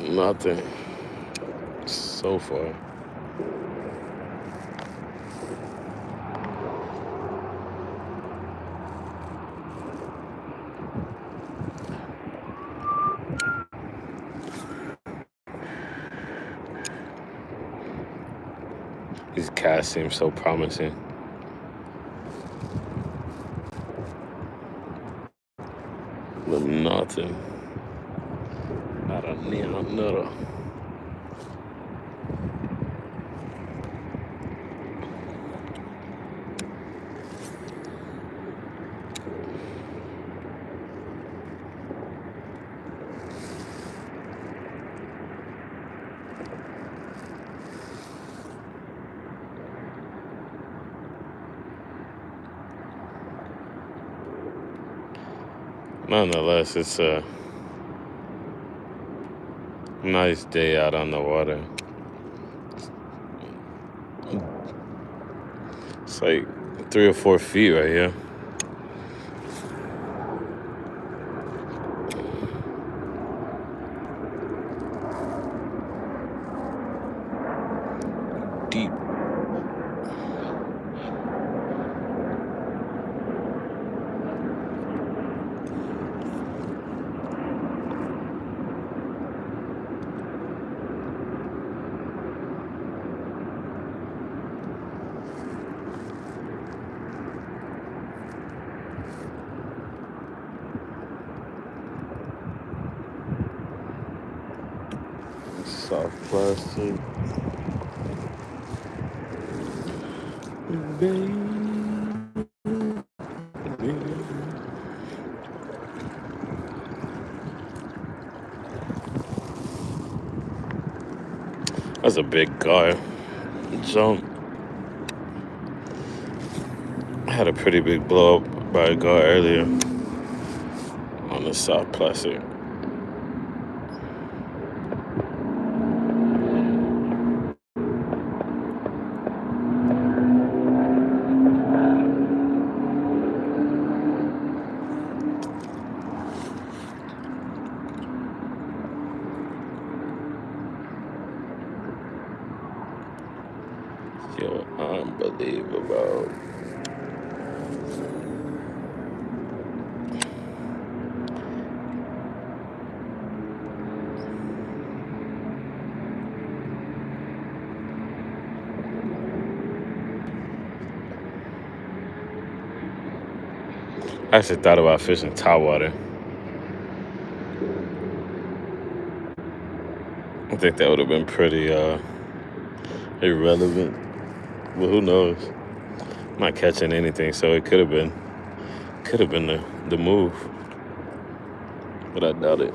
Nothing so far. cast seems so promising. Nothing. Not a neon nutter. Nonetheless, it's a nice day out on the water. It's like 3 or 4 feet right here. Deep. Soft plastic. Baby. That's a big guy. Jump. I had a pretty big blow up by a guy earlier on the soft plastic. Yo, unbelievable. I actually thought about fishing tide water. I think that would have been pretty irrelevant. But who knows? I'm not catching anything, so it could have been the move. But I doubt it.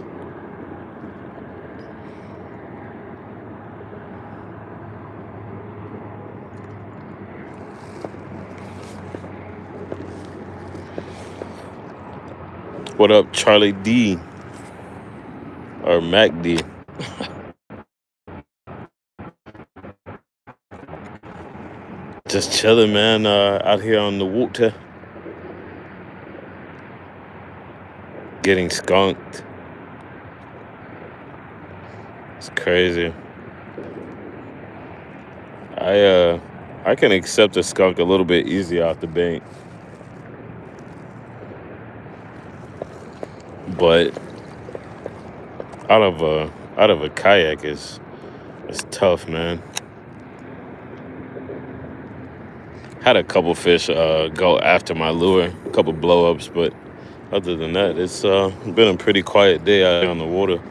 What up, Charlie D? Or Mac D? Just chilling, man. Out here on the water. Getting skunked. It's crazy. I can accept a skunk a little bit easier off the bank. But out of a kayak it's tough, man. Had a couple fish go after my lure, a couple blow-ups, but other than that, it's been a pretty quiet day out on the water.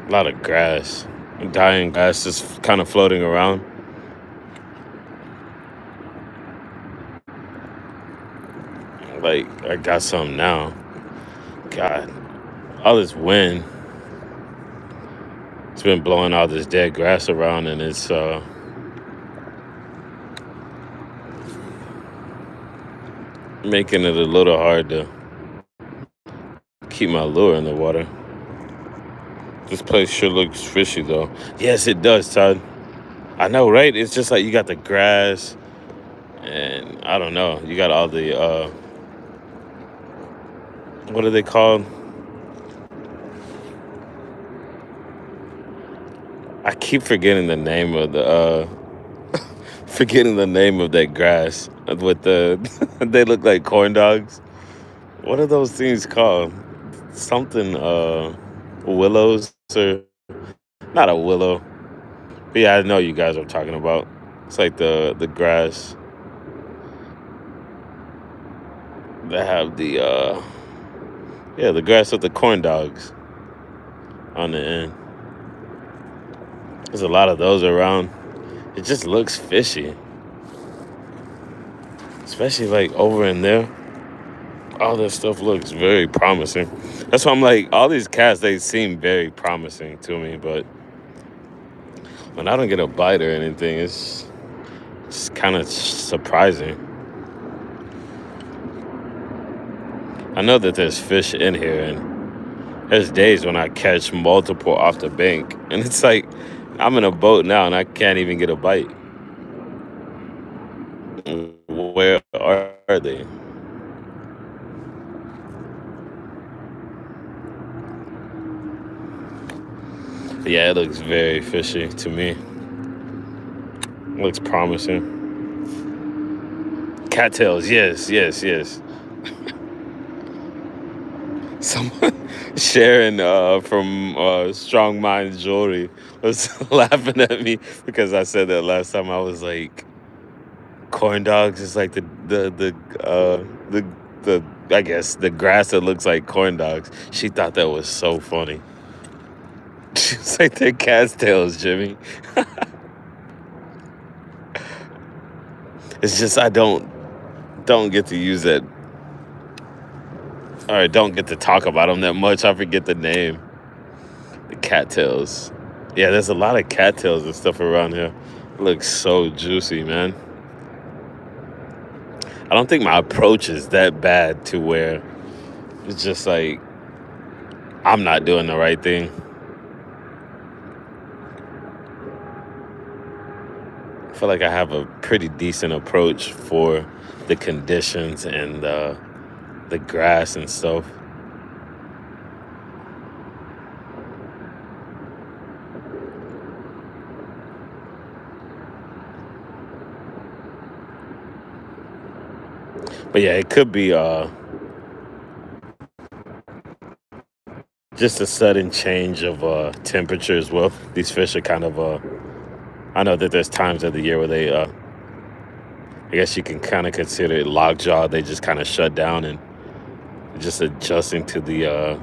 A lot of grass, dying grass just kind of floating around. Like, I got some now. God, all this wind. It's been blowing all this dead grass around, and it's making it a little hard to keep my lure in the water. This place sure looks fishy, though. Yes, it does, Todd. I know, right? It's just like you got the grass, and I don't know. You got all the, what are they called? I keep forgetting the name of the, forgetting the name of that grass with the, they look like corn dogs. What are those things called? Something, willows. or not a willow. But yeah, I know you guys are talking about. It's like the grass that have the yeah, the grass with the corn dogs on the end. There's a lot of those around. It just looks fishy, especially like over in there. All this stuff looks very promising. That's why I'm like, all these cats, they seem very promising to me, but when I don't get a bite or anything, it's kind of surprising. I know that there's fish in here, and there's days when I catch multiple off the bank, and it's like I'm in a boat now and I can't even get a bite. Where are they? Yeah, it looks very fishy to me. It looks promising. Cattails, yes, yes, yes. Someone Sharon from Strong Mind Jewelry was laughing at me because I said that last time. I was like, corn dogs is like the I guess the grass that looks like corn dogs. She thought that was so funny. She was like, they're cattails, Jimmy. It's just I don't get to use that, or I don't get to talk about them that much. I forget the name. The cattails. Yeah, there's a lot of cattails and stuff around here. It looks so juicy, man. I don't think my approach is that bad to where it's just like I'm not doing the right thing. I feel like I have a pretty decent approach for the conditions and the grass and stuff. But yeah, it could be just a sudden change of temperature as well. These fish are kind of I know that there's times of the year where they I guess you can kind of consider it lockjaw. They just kind of shut down and just adjusting to the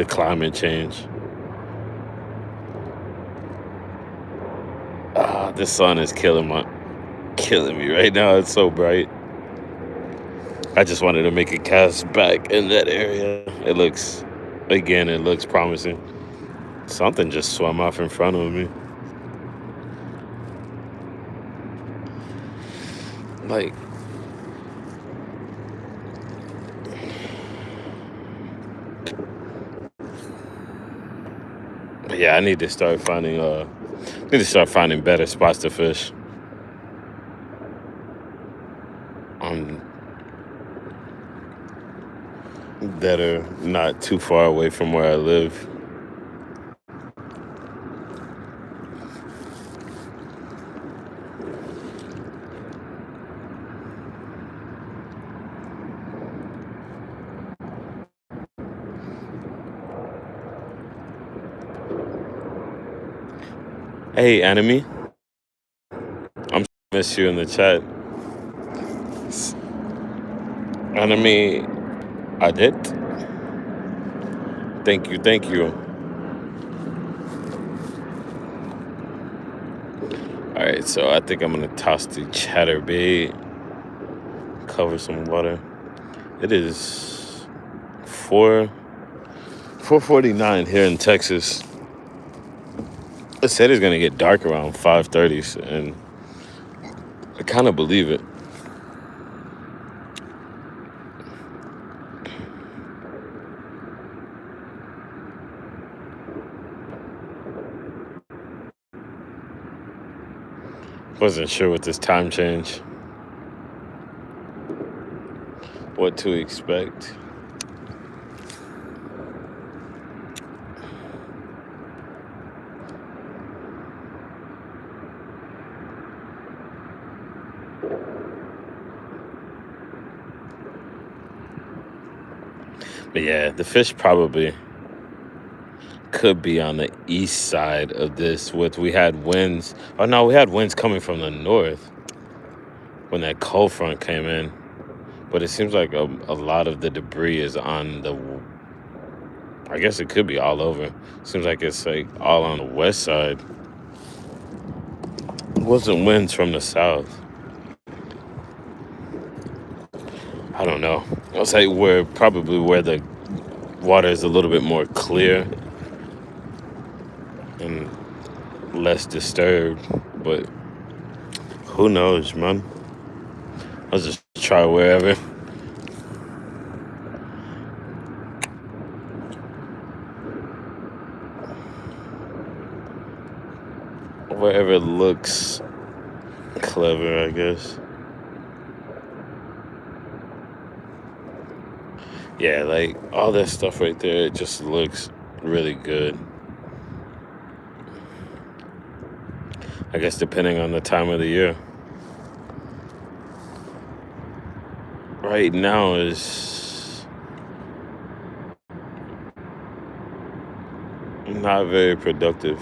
climate change. The sun is killing me right now. It's so bright. I just wanted to make a cast back in that area. It looks promising. Something just swam off in front of me. Like, yeah, I need to start finding better spots to fish. Um, that are not too far away from where I live. Hey, enemy, I'm miss you in the chat. Enemy, I did. Thank you, thank you. All right, so I think I'm gonna toss the chatterbait, cover some water. It is 4:49 here in Texas. It said it's gonna get dark around 5:30, and I kind of believe it. Wasn't sure with this time change what to expect. But yeah, the fish probably could be on the east side of this. We had winds. Oh no, we had winds coming from the north when that cold front came in. But it seems like a lot of the debris is on the. I guess it could be all over. Seems like it's like all on the west side. It wasn't winds from the south. I don't know. I'll say probably where the water is a little bit more clear and less disturbed, but who knows, man? I'll just try wherever. Wherever looks clever, I guess. Yeah, like all that stuff right there, it just looks really good. I guess depending on the time of the year. Right now is not very productive.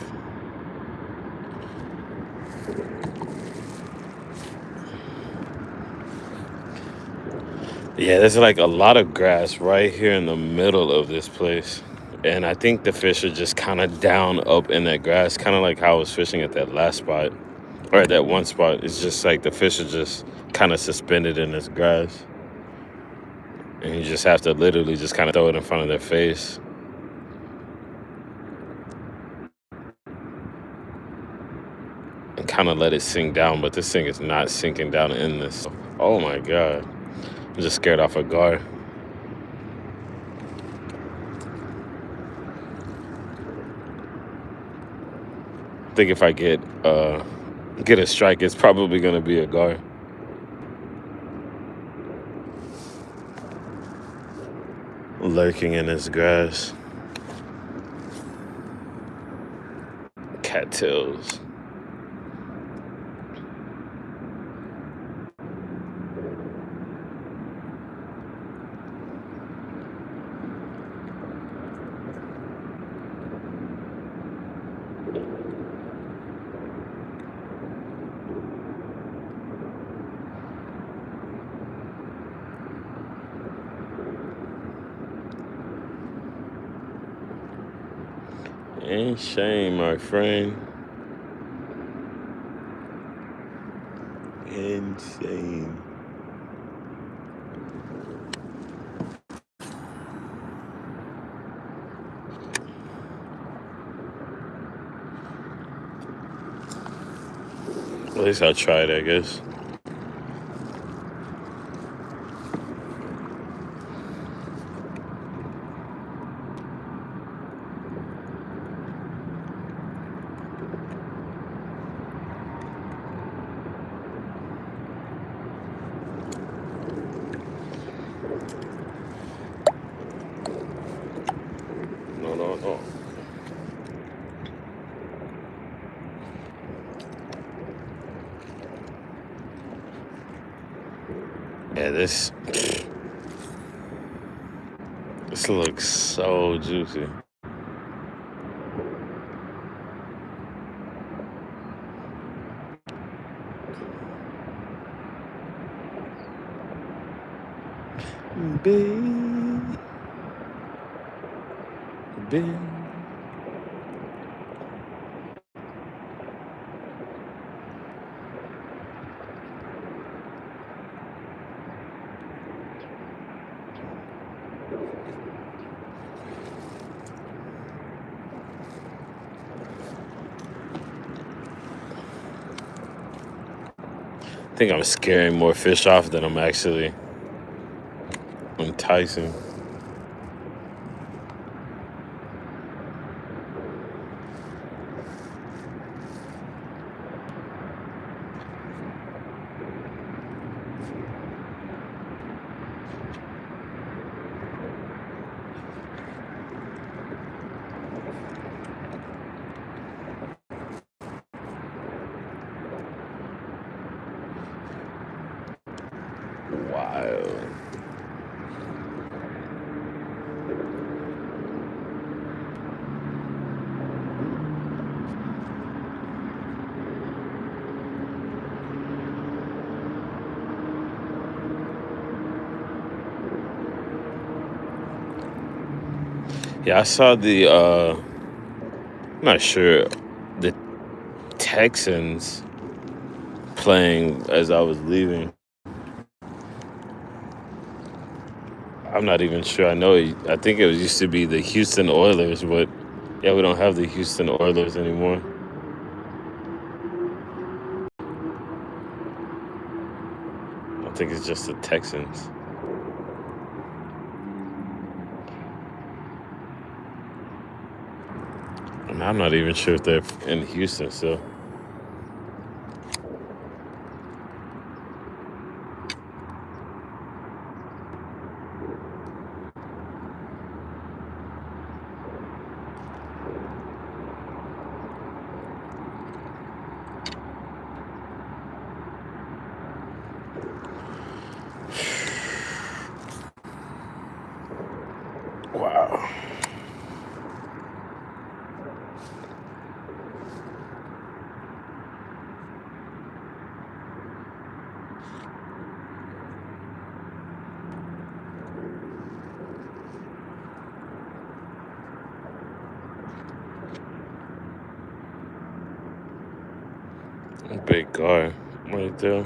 Yeah, there's like a lot of grass right here in the middle of this place. And I think the fish are just kind of down up in that grass, kind of like how I was fishing at that last spot. Or at that one spot. It's just like the fish are just kind of suspended in this grass. And you just have to literally just kind of throw it in front of their face. And kind of let it sink down. But this thing is not sinking down in this. Oh my God. I'm just scared off a guard. I think if I get a strike, it's probably gonna be a guard. Lurking in this grass. Cattails. Insane, my friend. Insane. At least I tried, I guess. No. Yeah, this looks so juicy. Baby. I think I'm scaring more fish off than I'm actually enticing. Wild. Yeah, I saw I'm not sure, the Texans playing as I was leaving. I'm not even sure. I think it used to be the Houston Oilers, but yeah, we don't have the Houston Oilers anymore. I think it's just the Texans. And I'm not even sure if they're in Houston still. Wow. A big car right there.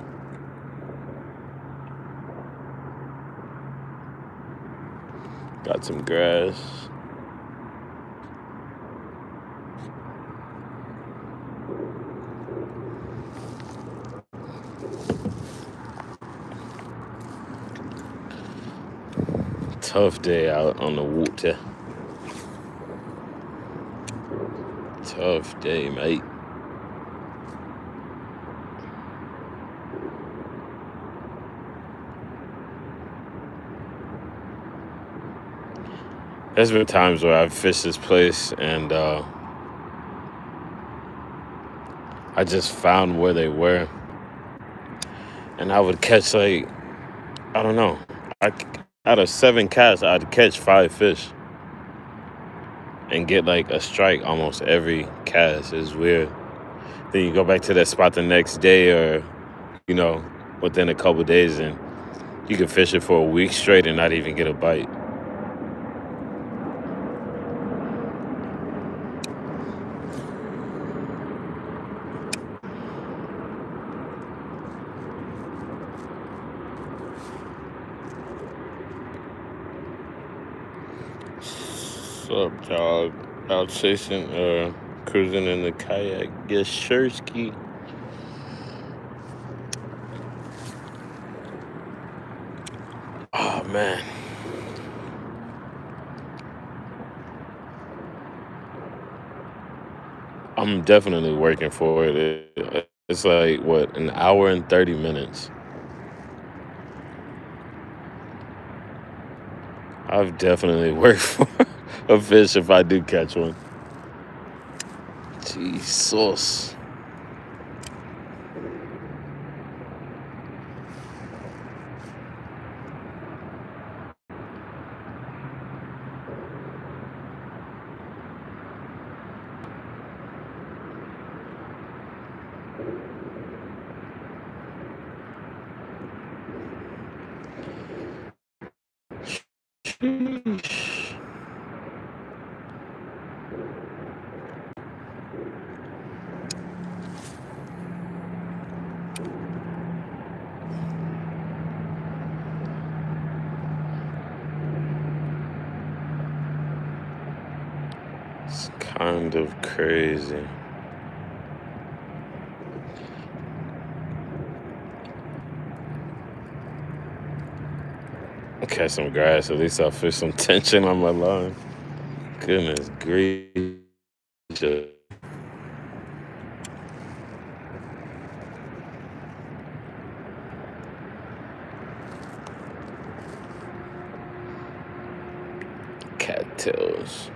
Got some grass. Tough day out on the water. Tough day, mate. There's been times where I've fished this place and I just found where they were, and I would catch like, I don't know, I out of 7 casts I'd catch 5 fish and get like a strike almost every cast. It's weird. Then you go back to that spot the next day, or you know, within a couple days, and you can fish it for a week straight and not even get a bite. What's up, dog? Out chasing, cruising in the kayak. Get Shersky. Oh man. I'm definitely working for it. It's like what, an hour and 30 minutes. I've definitely worked for a fish if I do catch one. Jesus. Sheesh. It's kind of crazy. Catch some grass. At least I'll fish some tension on my line. Goodness gracious. Cattails.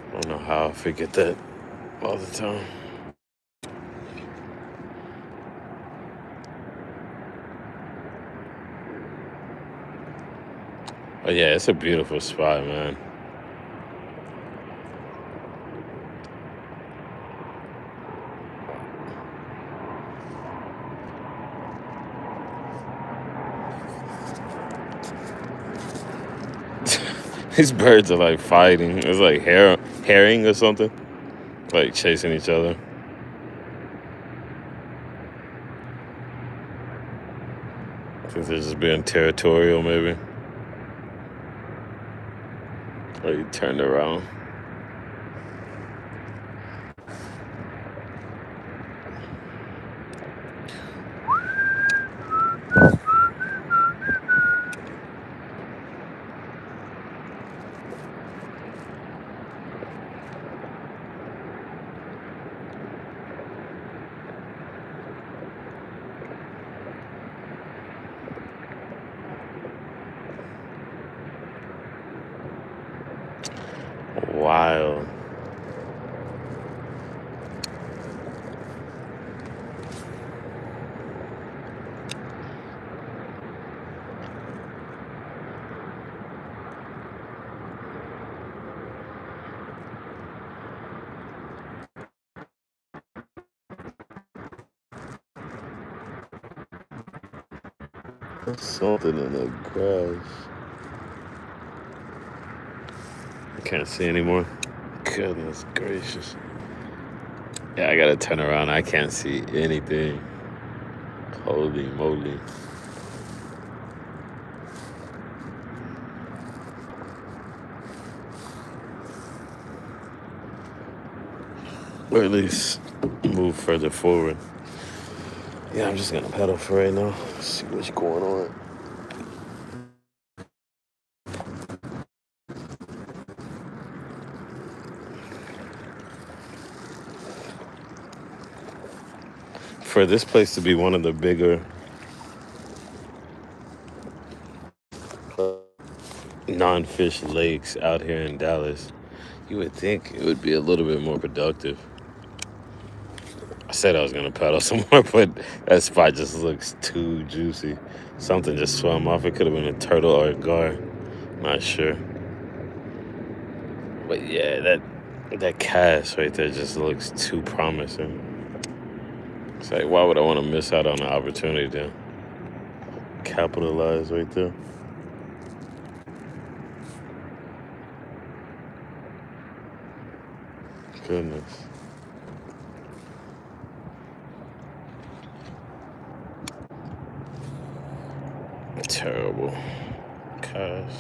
I don't know how I forget that all the time. Oh yeah, it's a beautiful spot, man. These birds are like fighting. It's like herring or something, like chasing each other. I think they're just being territorial, maybe. Or you turned around. Wild. There's something in the grass. I can't see anymore. Goodness gracious. Yeah, I gotta turn around. I can't see anything. Holy moly. Or at least move further forward. Yeah, I'm just gonna pedal for right now. See what's going on. For this place to be one of the bigger non-fish lakes out here in Dallas, you would think it would be a little bit more productive. I said I was gonna paddle some more, but that spot just looks too juicy. Something just swam off. It could have been a turtle or a gar. Not sure. But yeah, that cast right there just looks too promising. It's like, why would I want to miss out on the opportunity to capitalize right there? Goodness. Terrible. Gosh.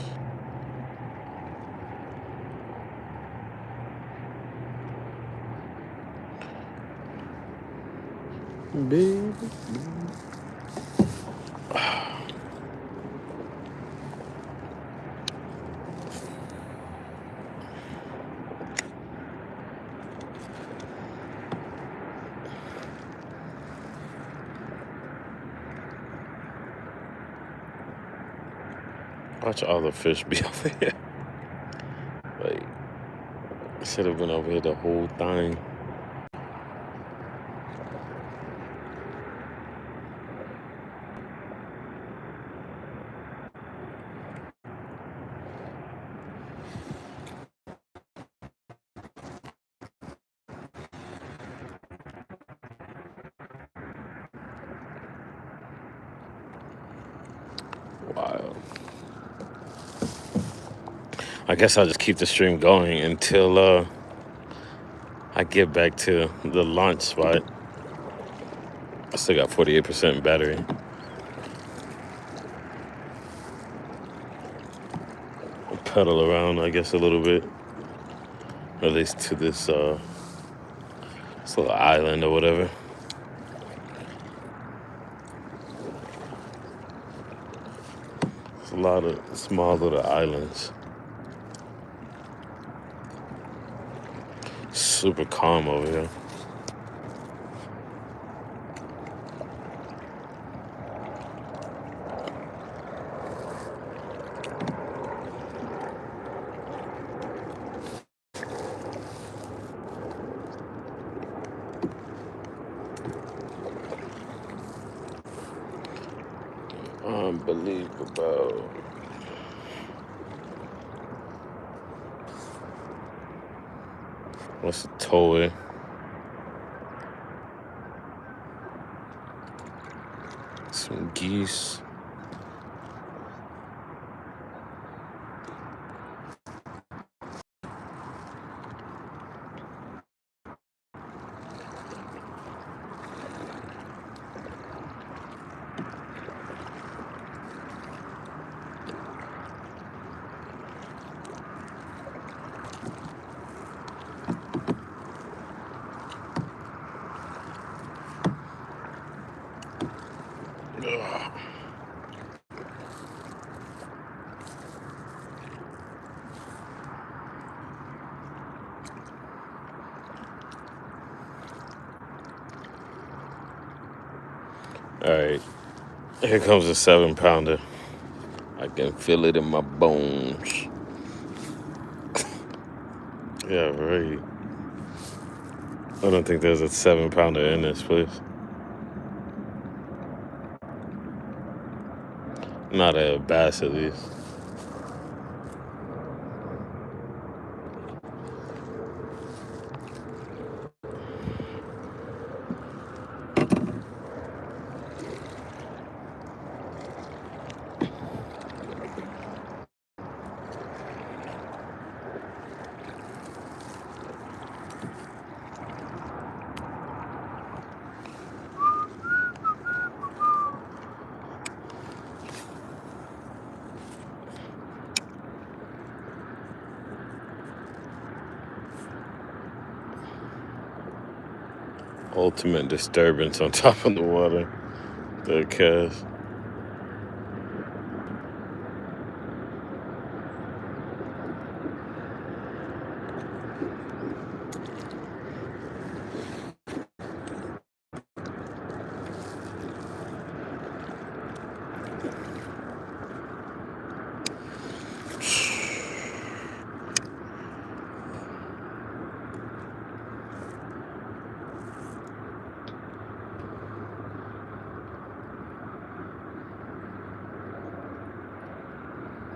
Baby. Watch all the fish be over here. Like, I should have been over here the whole time. Wild. I guess I'll just keep the stream going until I get back to the launch spot. I still got 48% battery. I'll pedal around, I guess, a little bit. At least to this little island or whatever. There's a lot of small little islands. Super calm over here. Unbelievable. What's the toy? Some geese. All right, here comes a 7-pounder. I can feel it in my bones. Yeah, right. I don't think there's a 7-pounder in this place. Not a bass, at least. Ultimate disturbance on top of the water. The cast.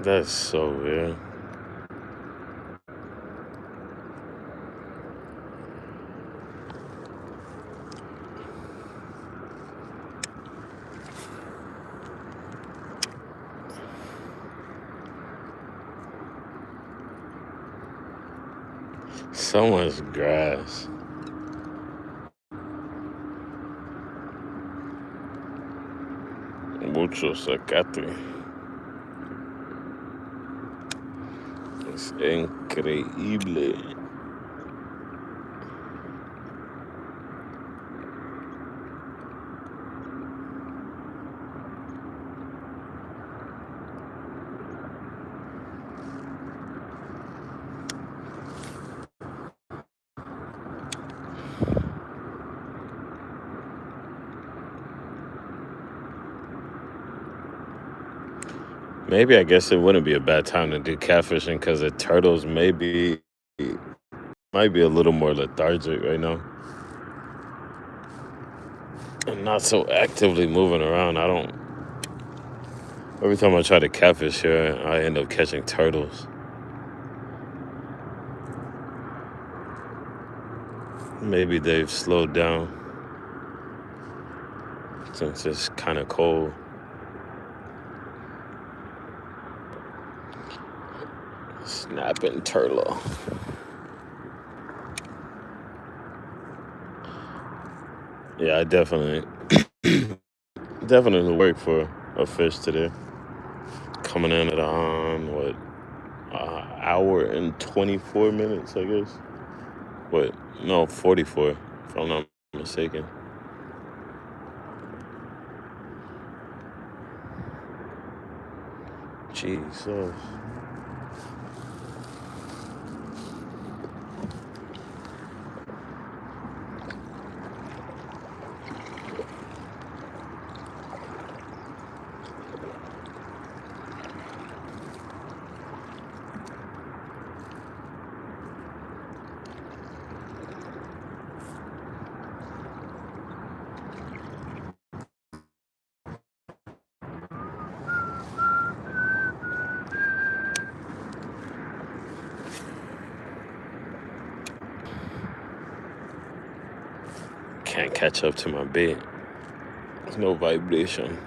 That's so weird. So much grass. Mucho zacate. Es increíble. Maybe I guess it wouldn't be a bad time to do catfishing because the turtles might be a little more lethargic right now and not so actively moving around. Every time I try to catfish here, I end up catching turtles. Maybe they've slowed down since it's kind of cold. Snapping turtle. Yeah, I definitely work for a fish today. Coming in at hour and 24 minutes, I guess. What? No, 44, if I'm not mistaken. Jesus. Can't catch up to my bait. There's no vibration.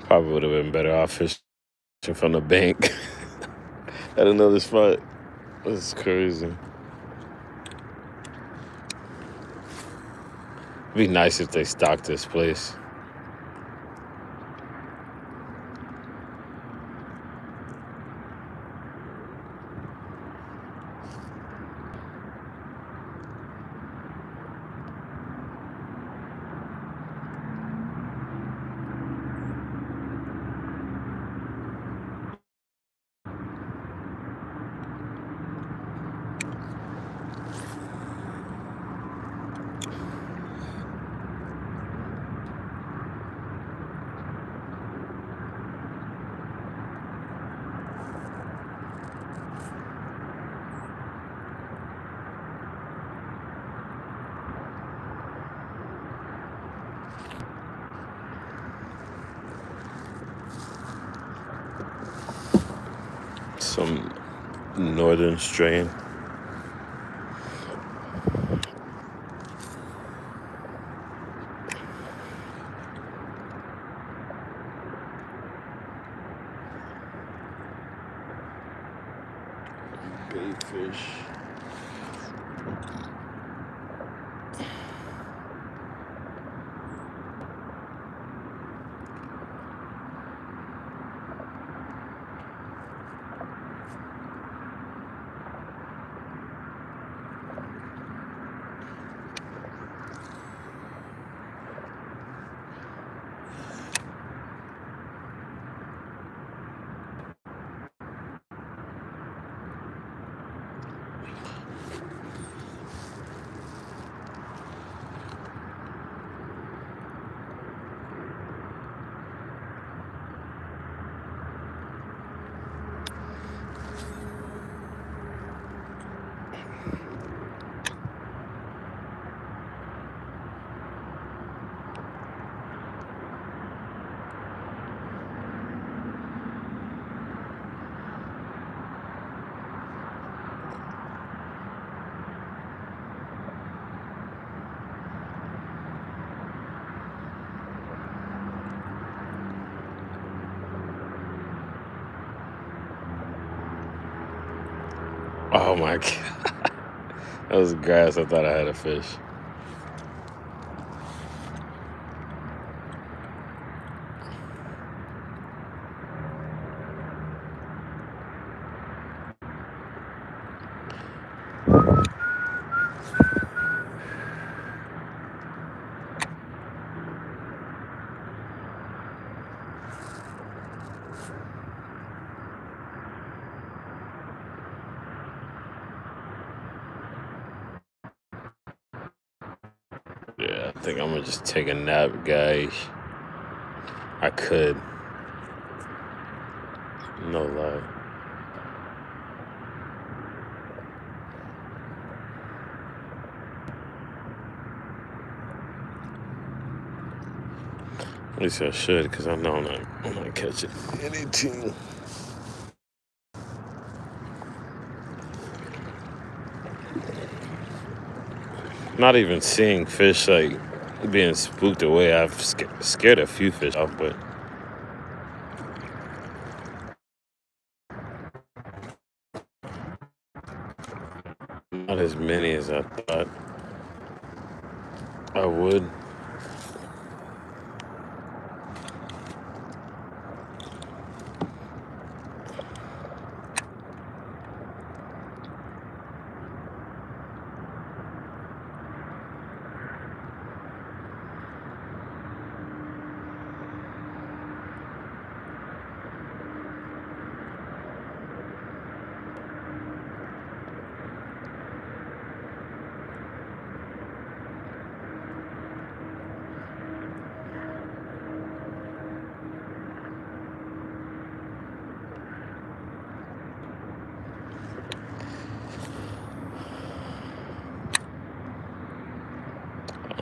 Probably would have been better off fishing from the bank at another spot. That's crazy. It'd be nice if they stocked this place. Some northern strain. Bait fish. Oh my God. That was grass. I thought I had a fish. Yeah, I think I'm gonna just take a nap, guys. I could. No lie. At least I should, because I know I'm not catching anything. Not even seeing fish like being spooked away. I've scared a few fish off, but not as many as I thought I would.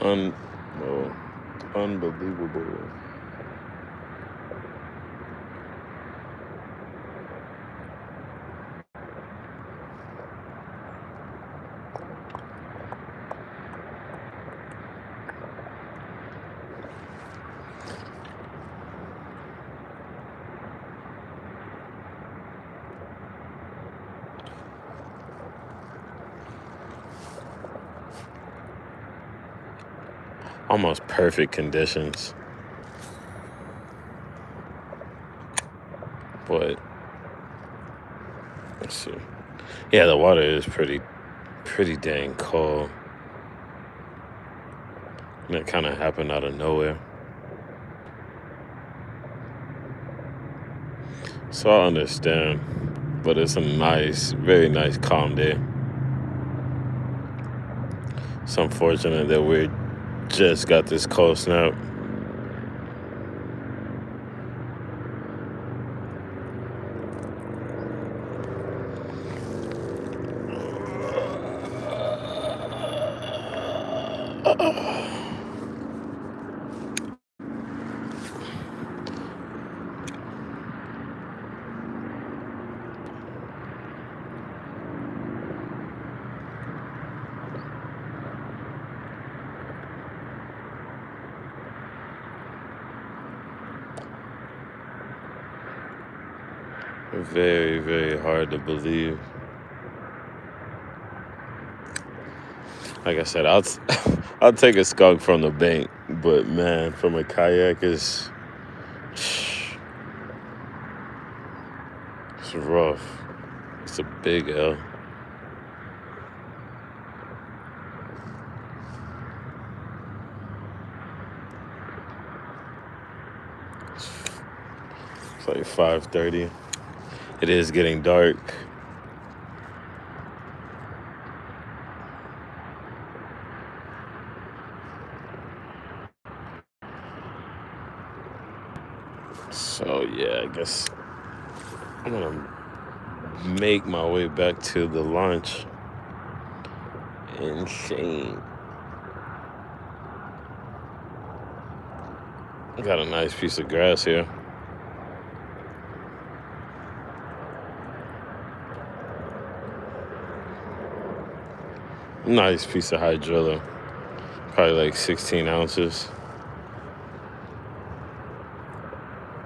Well, unbelievable. I almost perfect conditions. But let's see. Yeah, the water is pretty dang cold. And it kind of happened out of nowhere. So I understand. But it's a nice, very nice, calm day. It's unfortunate that we just got this cold snap. Very, very hard to believe. Like I said, I'll take a skunk from the bank, but man, from a kayak it's rough. It's a big L. It's like 5:30. It is getting dark. So yeah, I guess I'm gonna make my way back to the lunch. Insane. Got a nice piece of grass here. Nice piece of hydrilla. Probably like 16 ounces.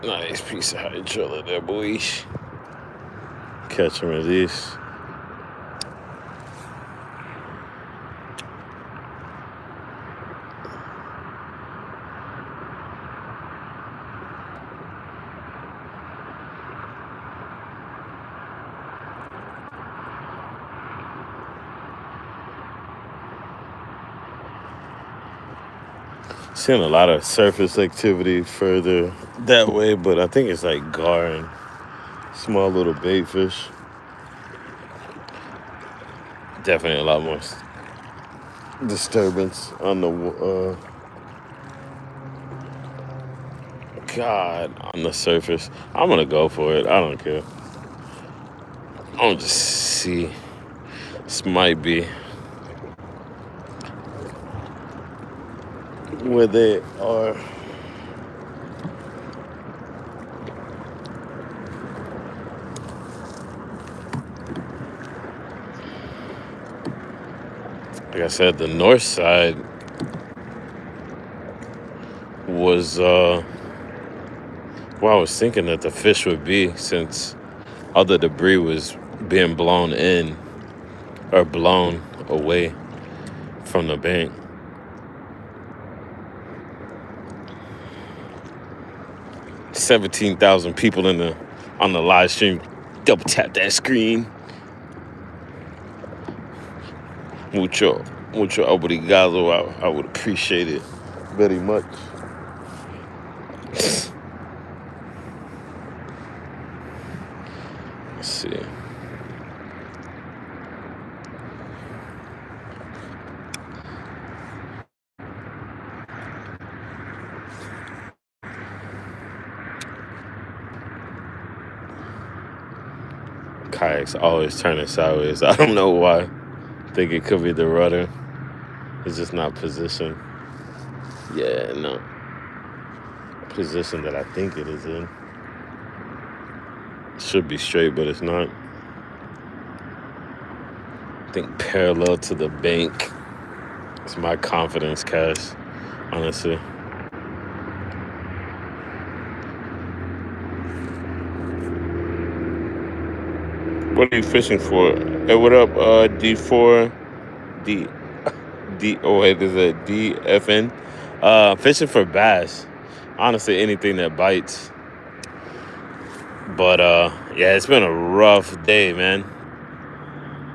Nice piece of hydrilla there, boys. Catch and release. Seeing a lot of surface activity further that way, but I think it's like gar and small little bait fish. Definitely a lot more disturbance on the on the surface. I'm gonna go for it. I don't care. I'll just see. This might be where they are. Like I said, the north side was where I was thinking that the fish would be, since all the debris was being blown in or blown away from the bank. $17,000 people on the live stream. Double tap that screen. Mucho obrigado. I would appreciate it very much. Let's see. Kayak's always turning sideways. I don't know why. I think it could be the rudder. It's just not positioned. Yeah, no. Position that I think it is in. It should be straight, but it's not. I think parallel to the bank. It's my confidence cast, honestly. What are you fishing for? Hey, what up, D4? Oh, wait, is it DFN? Fishing for bass. Honestly, anything that bites. But yeah, it's been a rough day, man.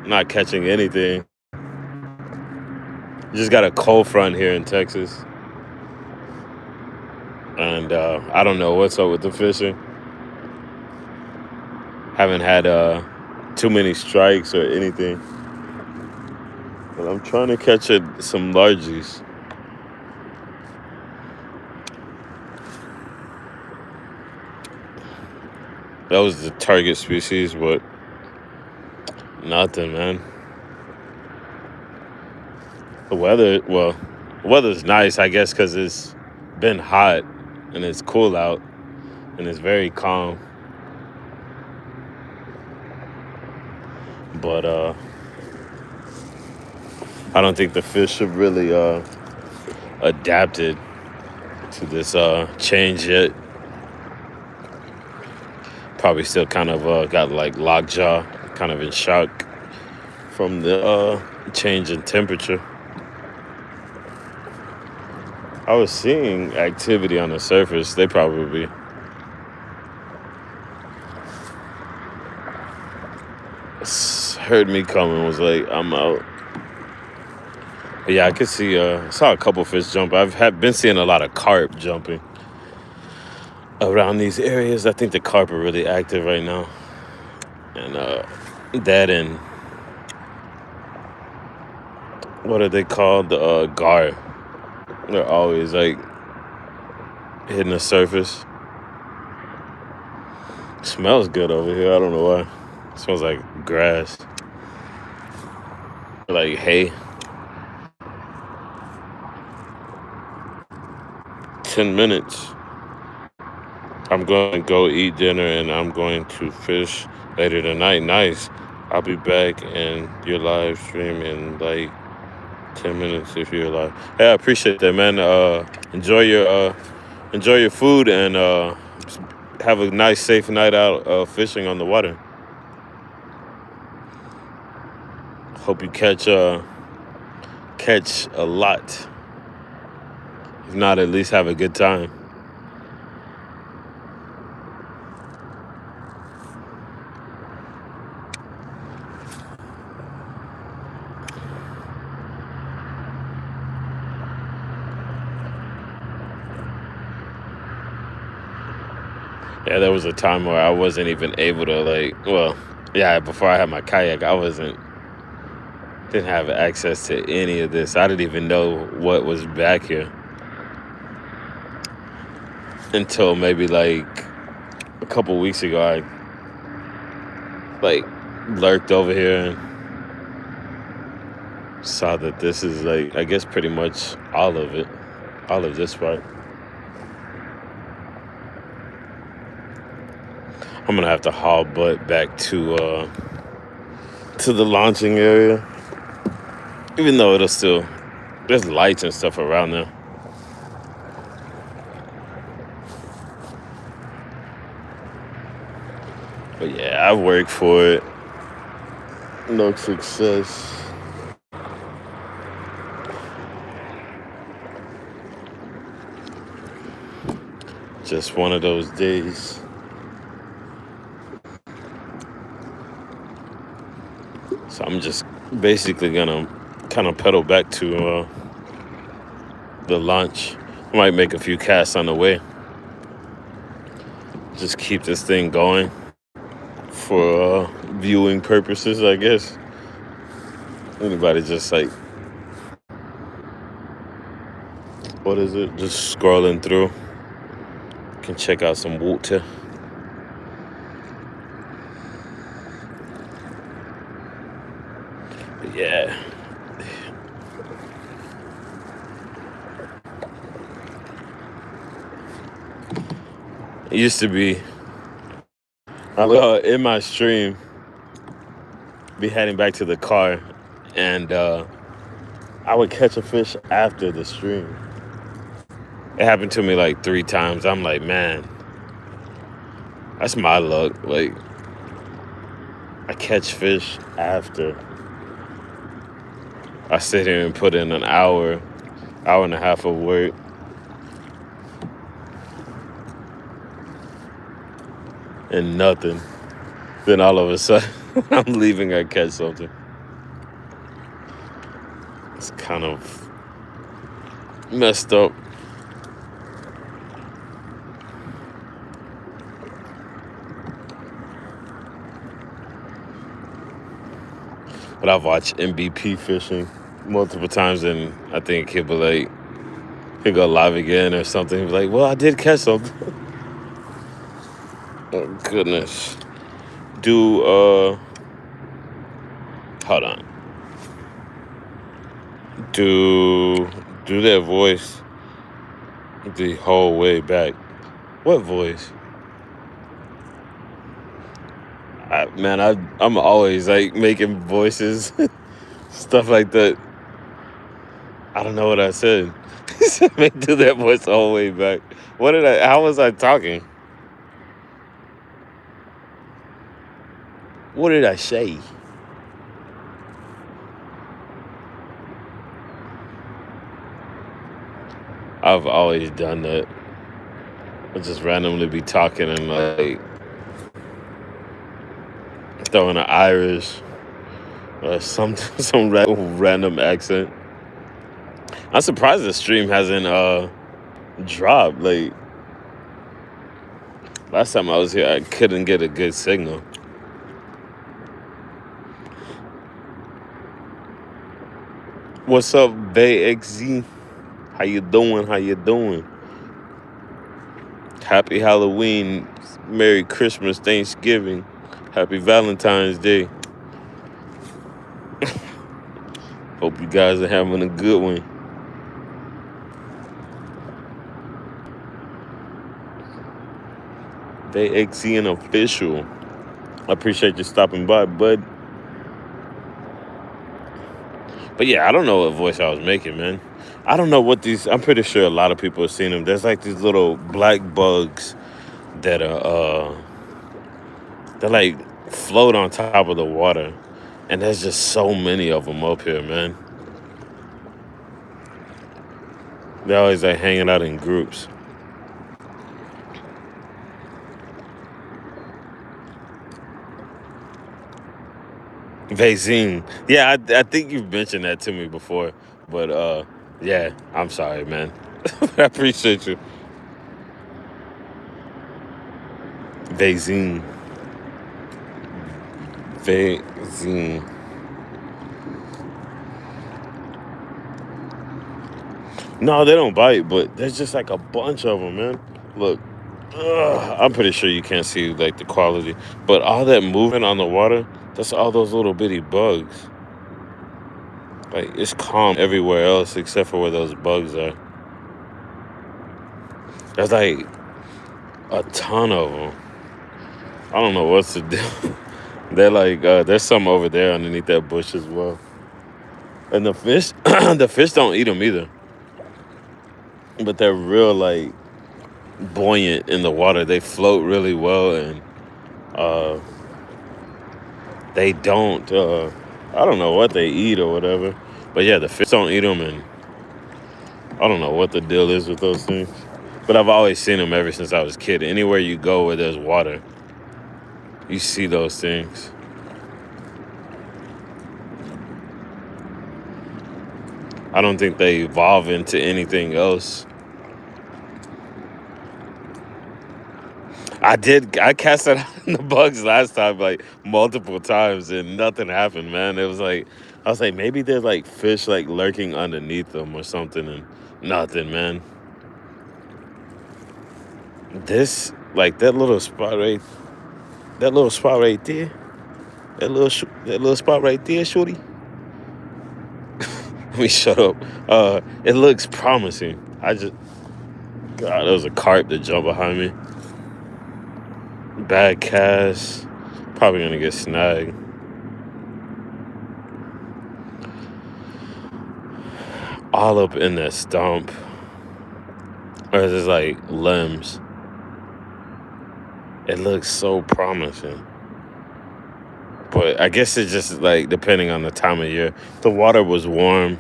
Not catching anything. Just got a cold front here in Texas. And I don't know what's up with the fishing. Haven't had too many strikes or anything. But I'm trying to catch some largies. That was the target species, but nothing, man. The weather's nice, I guess, because it's been hot and it's cool out and it's very calm. But I don't think the fish have really adapted to this change yet. Probably still kind of got like lockjaw, kind of in shock from the change in temperature. I was seeing activity on the surface. They probably heard me coming, was like, I'm out. But yeah, I could see, saw a couple fish jump. I've been seeing a lot of carp jumping around these areas. I think the carp are really active right now. And that and, what are they called? The gar. They're always like hitting the surface. Smells good over here. I don't know why. It smells like grass. Like hay. 10 minutes. I'm going to go eat dinner and I'm going to fish later tonight. Nice. I'll be back in your live stream in like 10 minutes if you're alive. Hey, I appreciate that, man. Enjoy your food and have a nice, safe night out fishing on the water. Hope you catch a lot. If not, at least have a good time. Yeah, there was a time where I wasn't even able to before I had my kayak, didn't have access to any of this. I didn't even know what was back here until maybe like a couple weeks ago. I like lurked over here and saw that this is like, I guess pretty much all of this part. I'm gonna have to haul butt back to the launching area, even though there's lights and stuff around there. But yeah, I've worked for it. No success. Just one of those days. So I'm just basically gonna kind of pedal back to the launch. I might make a few casts on the way. Just keep this thing going for viewing purposes, I guess. Anybody just like, what is it? Just scrolling through. Can check out some water. Yeah. It used to be, in my stream, be heading back to the car, and I would catch a fish after the stream. It happened to me like 3 times. I'm like, man, that's my luck. Like, I catch fish after. I sit here and put in an hour and a half of work, and nothing. Then all of a sudden, I'm leaving, I catch something. It's kind of messed up. But I've watched MVP fishing multiple times, and I think he'll be like, he'll go live again or something. He'll be like, well, I did catch something. Oh, goodness. Hold on. Do that voice the whole way back. What voice? I'm always like making voices, stuff like that. I don't know what I said. He said, "Make do that voice all the way back." How was I talking? What did I say? I've always done that. I just randomly be talking and like throwing an Irish or some random accent. I'm surprised the stream hasn't dropped. Like last time I was here, I couldn't get a good signal. What's up, BXZ? How you doing? How you doing? Happy Halloween, Merry Christmas, Thanksgiving, Happy Valentine's Day. Hope you guys are having a good one. BXZ and official. I appreciate you stopping by, bud. But yeah, I don't know what voice I was making, man. I don't know what these. I'm pretty sure a lot of people have seen them. There's like these little black bugs that are they like float on top of the water, and there's just so many of them up here, man. They're always like hanging out in groups. Vaccine. Yeah, I think you've mentioned that to me before. But yeah, I'm sorry, man. I appreciate you. Vaccine. Vaccine. No, they don't bite, but there's just like a bunch of them, man. Look, I'm pretty sure you can't see like the quality, but all that movement on the water, that's all those little bitty bugs. Like it's calm everywhere else except for where those bugs are. There's like a ton of them. I don't know what's to do. They're like there's some over there underneath that bush as well. And the fish, the fish don't eat them either. But they're real like buoyant in the water. They float really well, and uh, they don't. I don't know what they eat or whatever. But yeah, the fish don't eat them, and I don't know what the deal is with those things. But I've always seen them ever since I was a kid. Anywhere you go where there's water, you see those things. I don't think they evolve into anything else. I cast it out in the bugs last time, like multiple times, and nothing happened, man. It was like, I was like, maybe there's like fish like lurking underneath them or something, and nothing, man. This, like that little spot right there, that little spot right there, shorty. Let me shut up. It looks promising. God, there was a carp that jumped behind me. Bad cast. Probably gonna get snagged. All up in that stump. Or is this like limbs? It looks so promising. But I guess it's just like depending on the time of year. If the water was warm,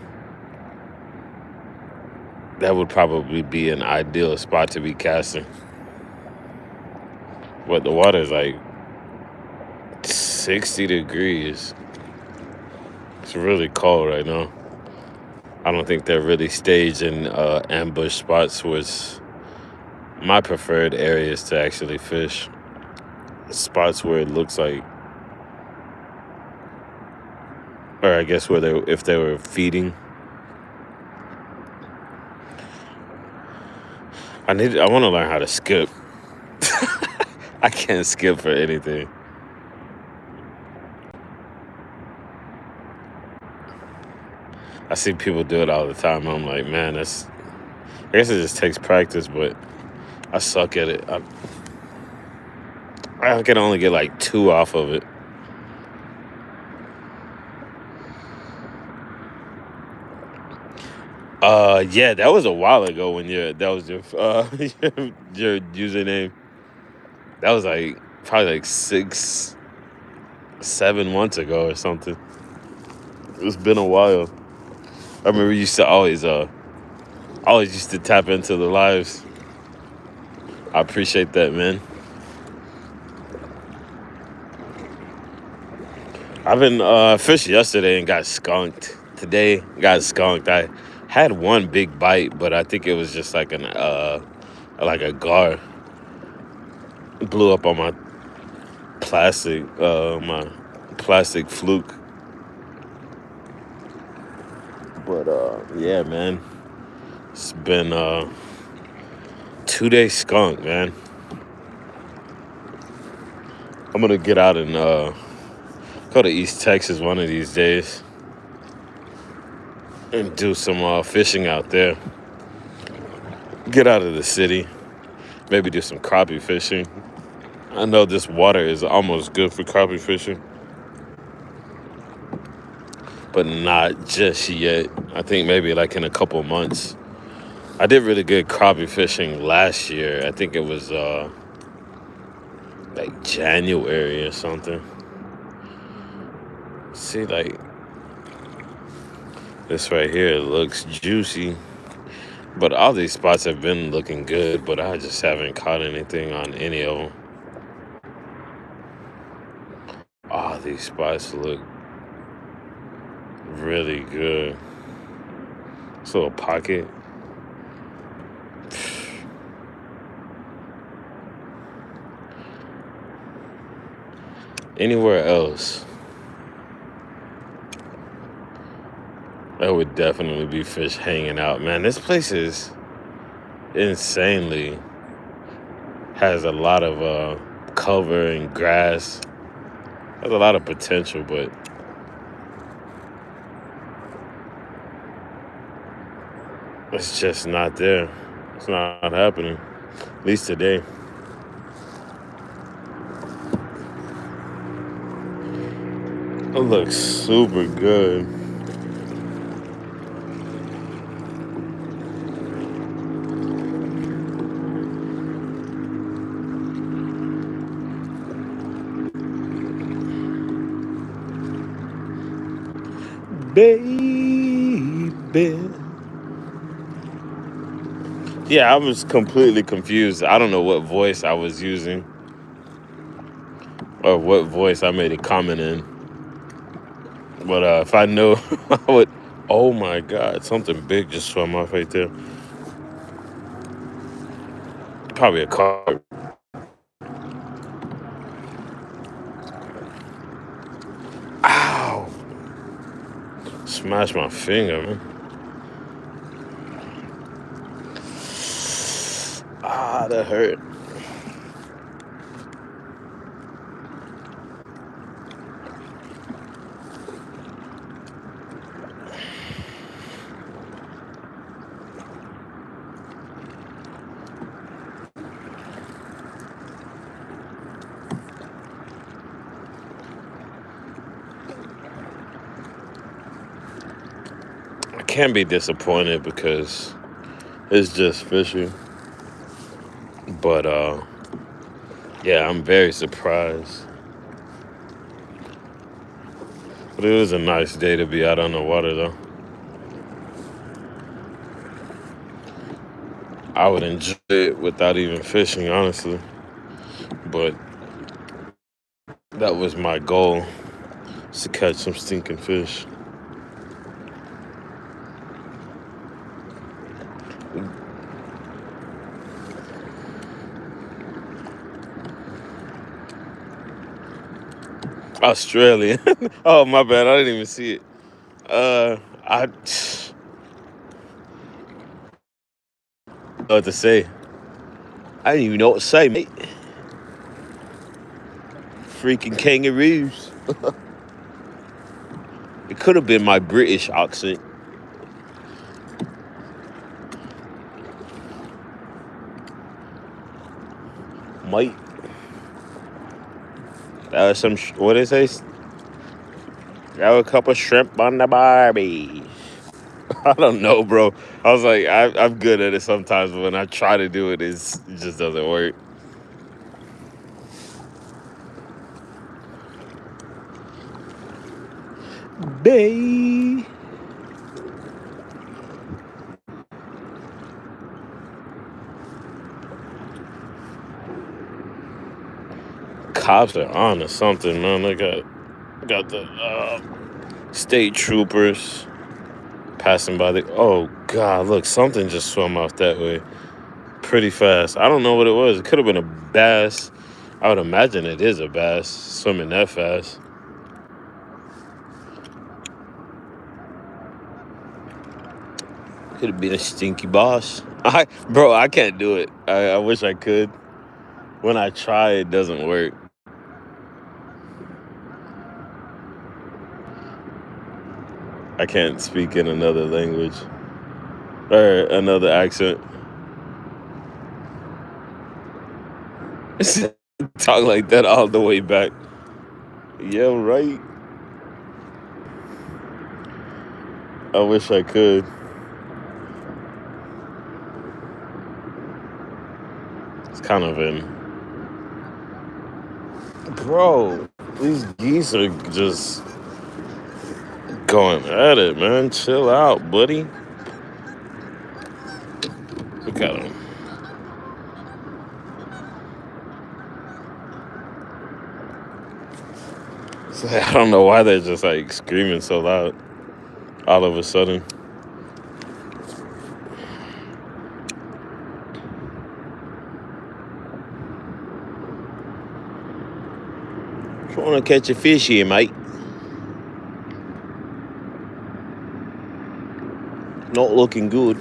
that would probably be an ideal spot to be casting. But the water is like 60 degrees. It's really cold right now. I don't think they're really staged in ambush spots was my preferred areas to actually fish. Spots where it looks like, or I guess where if they were feeding. I want to learn how to skip. I can't skip for anything. I see people do it all the time. I'm like, man, I guess it just takes practice, but I suck at it. I can only get like 2 off of it. Yeah, that was a while ago when that was your your username. That was like probably like 6, 7 months ago or something. It's been a while. I remember we used to always used to tap into the lives. I appreciate that, man. I've been fished yesterday and got skunked. Today got skunked. I had one big bite, but I think it was just like a gar. It blew up on my plastic fluke. But yeah, man, it's been 2 days skunk, man. I'm gonna get out and go to East Texas one of these days and do some fishing out there. Get out of the city. Maybe do some crappie fishing. I know this water is almost good for crappie fishing, but not just yet. I think maybe like in a couple months. I did really good crappie fishing last year. I think it was like January or something. See, like this right here looks juicy, but all these spots have been looking good, but I just haven't caught anything on any of them. All these spots look really good. This little pocket. Anywhere else, that would definitely be fish hanging out. Man, this place is insanely has a lot of cover and grass. Has a lot of potential, but it's just not there. It's not happening, at least today. It looks super good. Baby. Yeah, I was completely confused. I don't know what voice I was using or what voice I made a comment in. But if I know, I would. Oh my God, something big just swam off right there. Probably a car. Ow! Smashed my finger, man. Ah, that hurt. I can't be disappointed because it's just fishing. But yeah, I'm very surprised. But it was a nice day to be out on the water, though. I would enjoy it without even fishing, honestly. but that was my goal, is to catch some stinking fish. Australia. Oh, my bad. I didn't even see it. I what to say. I didn't even know what to say, mate. Freaking kangaroos. It could have been my British accent. Mate. That was some, what did it say? That was a couple shrimp on the barbie. I don't know, bro. I was like, I'm good at it sometimes, but when I try to do it, it just doesn't work. Bay. Cops are on or something, man. They got the state troopers passing by the. Oh God! Look, something just swam off that way, pretty fast. I don't know what it was. It could have been a bass. I would imagine it is a bass swimming that fast. Could have been a stinky boss. Bro, I can't do it. I wish I could. When I try, it doesn't work. I can't speak in another language or another accent. Talk like that all the way back. Yeah, right. I wish I could. It's kind of in. Bro, these geese are just going at it, man. Chill out, buddy. Look at them. It's like, I don't know why they're just like screaming so loud all of a sudden. Trying to catch a fish here, mate. Not looking good.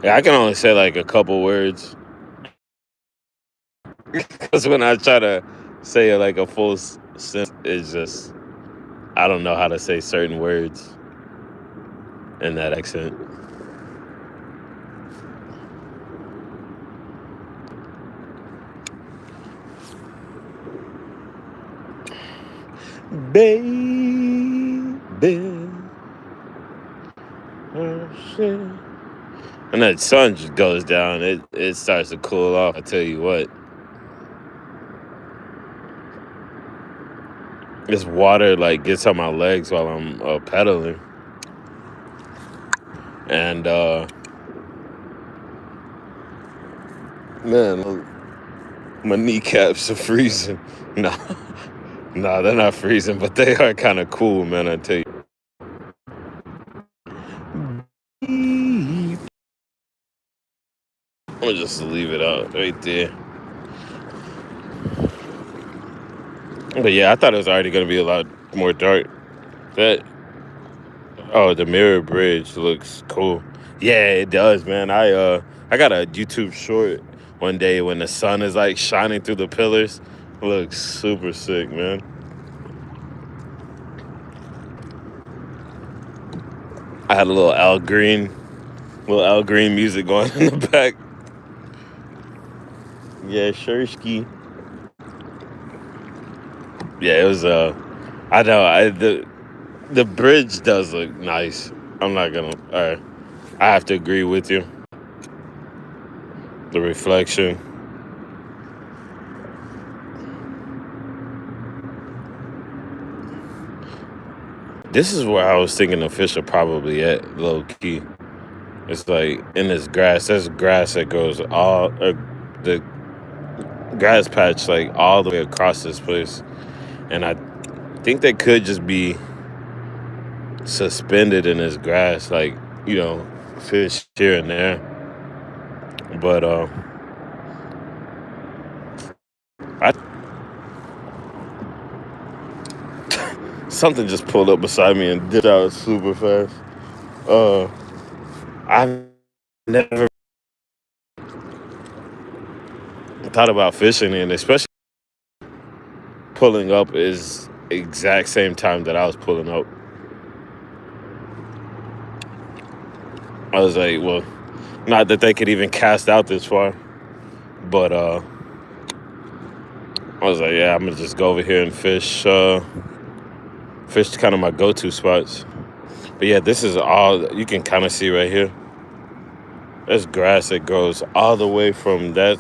Yeah, I can only say like a couple words. Because when I try to say like a full sentence, it's just, I don't know how to say certain words in that accent. Baby. Oh, shit. And that sun just goes down, it starts to cool off, I tell you what. This water like gets on my legs while I'm pedaling. And man, look, my kneecaps are freezing. No, they're not freezing, but they are kind of cool, man, I tell you. I'm gonna just leave it out right there. But yeah, I thought it was already gonna be a lot more dark. The Mirror Bridge looks cool. Yeah, it does, man. I got a YouTube short one day when the sun is like shining through the pillars. It looks super sick, man. I had a little Al Green music going in the back. Yeah, sure, ski. Yeah, it was I know the bridge does look nice. I'm not gonna I have to agree with you. The reflection. This is where I was thinking the fish are probably at, low key. It's like in this grass. There's grass that goes all the grass patch like all the way across this place, and I think they could just be suspended in this grass, like fish here and there. But I something just pulled up beside me and dipped out super fast. Uh, I've never thought about fishing, and especially pulling up is exact same time that I was pulling up. I was like, well, not that they could even cast out this far, but I was like, yeah, I'm gonna just go over here and fish. Fish kind of my go-to spots. But yeah, this is all you can kind of see right here. There's grass that grows all the way from that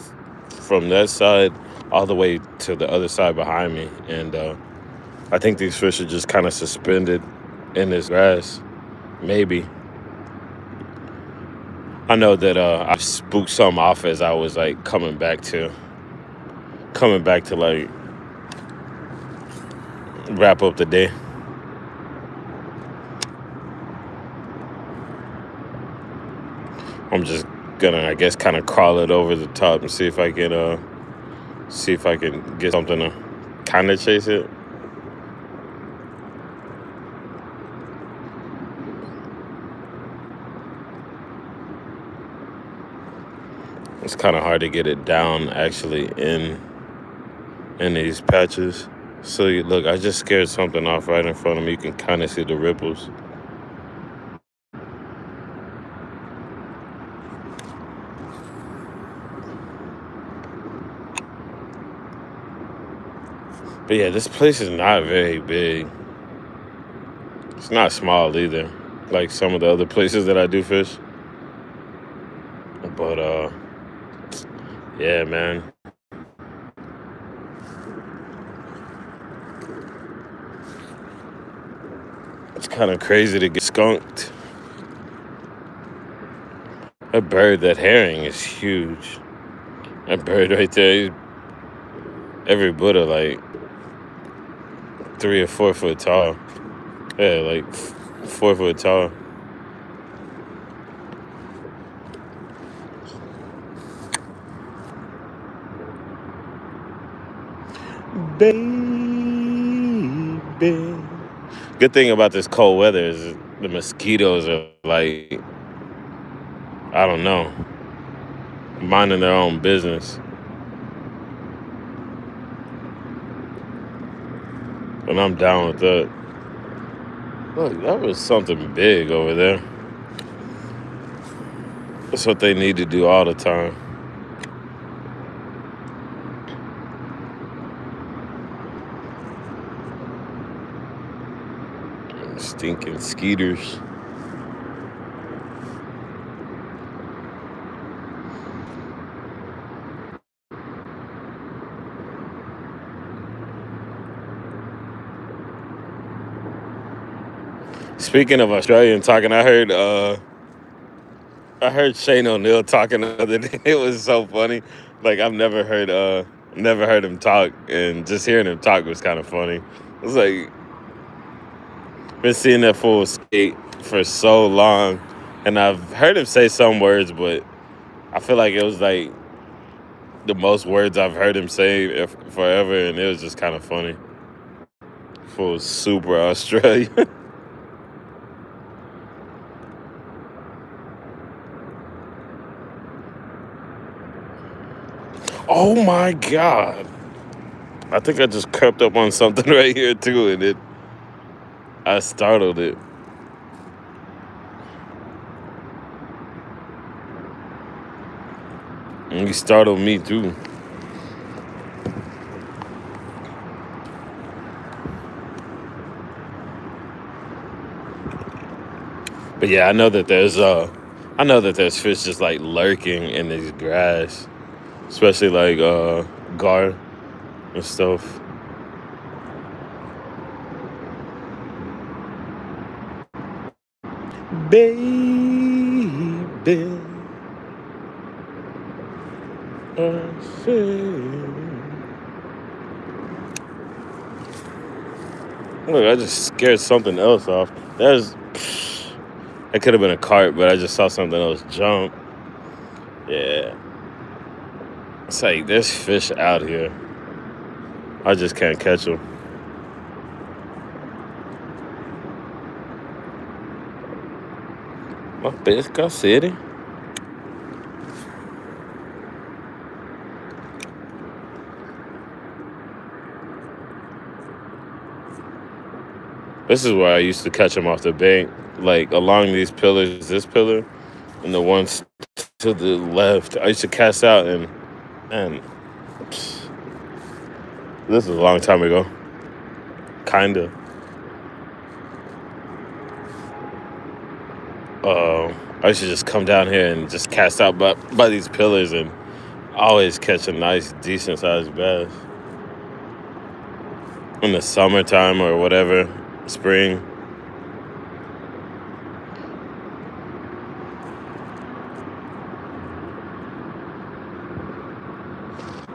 side all the way to the other side behind me, and I think these fish are just kind of suspended in this grass. Maybe. I know that I spooked some off as I was like coming back to like wrap up the day. I'm just gonna, I guess, kind of crawl it over the top and see if I can get something to kind of chase it. It's kind of hard to get it down actually in these patches. So look, I just scared something off right in front of me. You can kind of see the ripples. But yeah, this place is not very big. It's not small either, like some of the other places that I do fish. But yeah, man. It's kind of crazy to get skunked. That herring is huge. That bird right there, he's every bit of like 3 or 4 foot tall. Yeah, like 4 foot tall. Baby. Good thing about this cold weather is the mosquitoes are like, I don't know, minding their own business. And I'm down with that. Look, that was something big over there. That's what they need to do all the time. Stinking skeeters. Speaking of Australian talking, I heard Shane O'Neill talking the other day. It was so funny. Like I've never heard him talk, and just hearing him talk was kind of funny. It was like been seeing that fool skate for so long, and I've heard him say some words, but I feel like it was like the most words I've heard him say forever, and it was just kind of funny. Fool super Australian. Oh my God. I think I just crept up on something right here too, and I startled it. And he startled me too. But yeah, I know that there's fish just like lurking in this grass, especially like gar and stuff. Baby, I say. Look, I just scared something else off. That could have been a cart, but I just saw something else jump. Yeah. It's like there's fish out here. I just can't catch them. Uma pesca séria. This is where I used to catch them off the bank, like along these pillars, this pillar, and the ones to the left. I used to cast out, and this is a long time ago, kinda. I used to just come down here and just cast out by these pillars and always catch a nice, decent sized bass in the summertime or whatever, spring.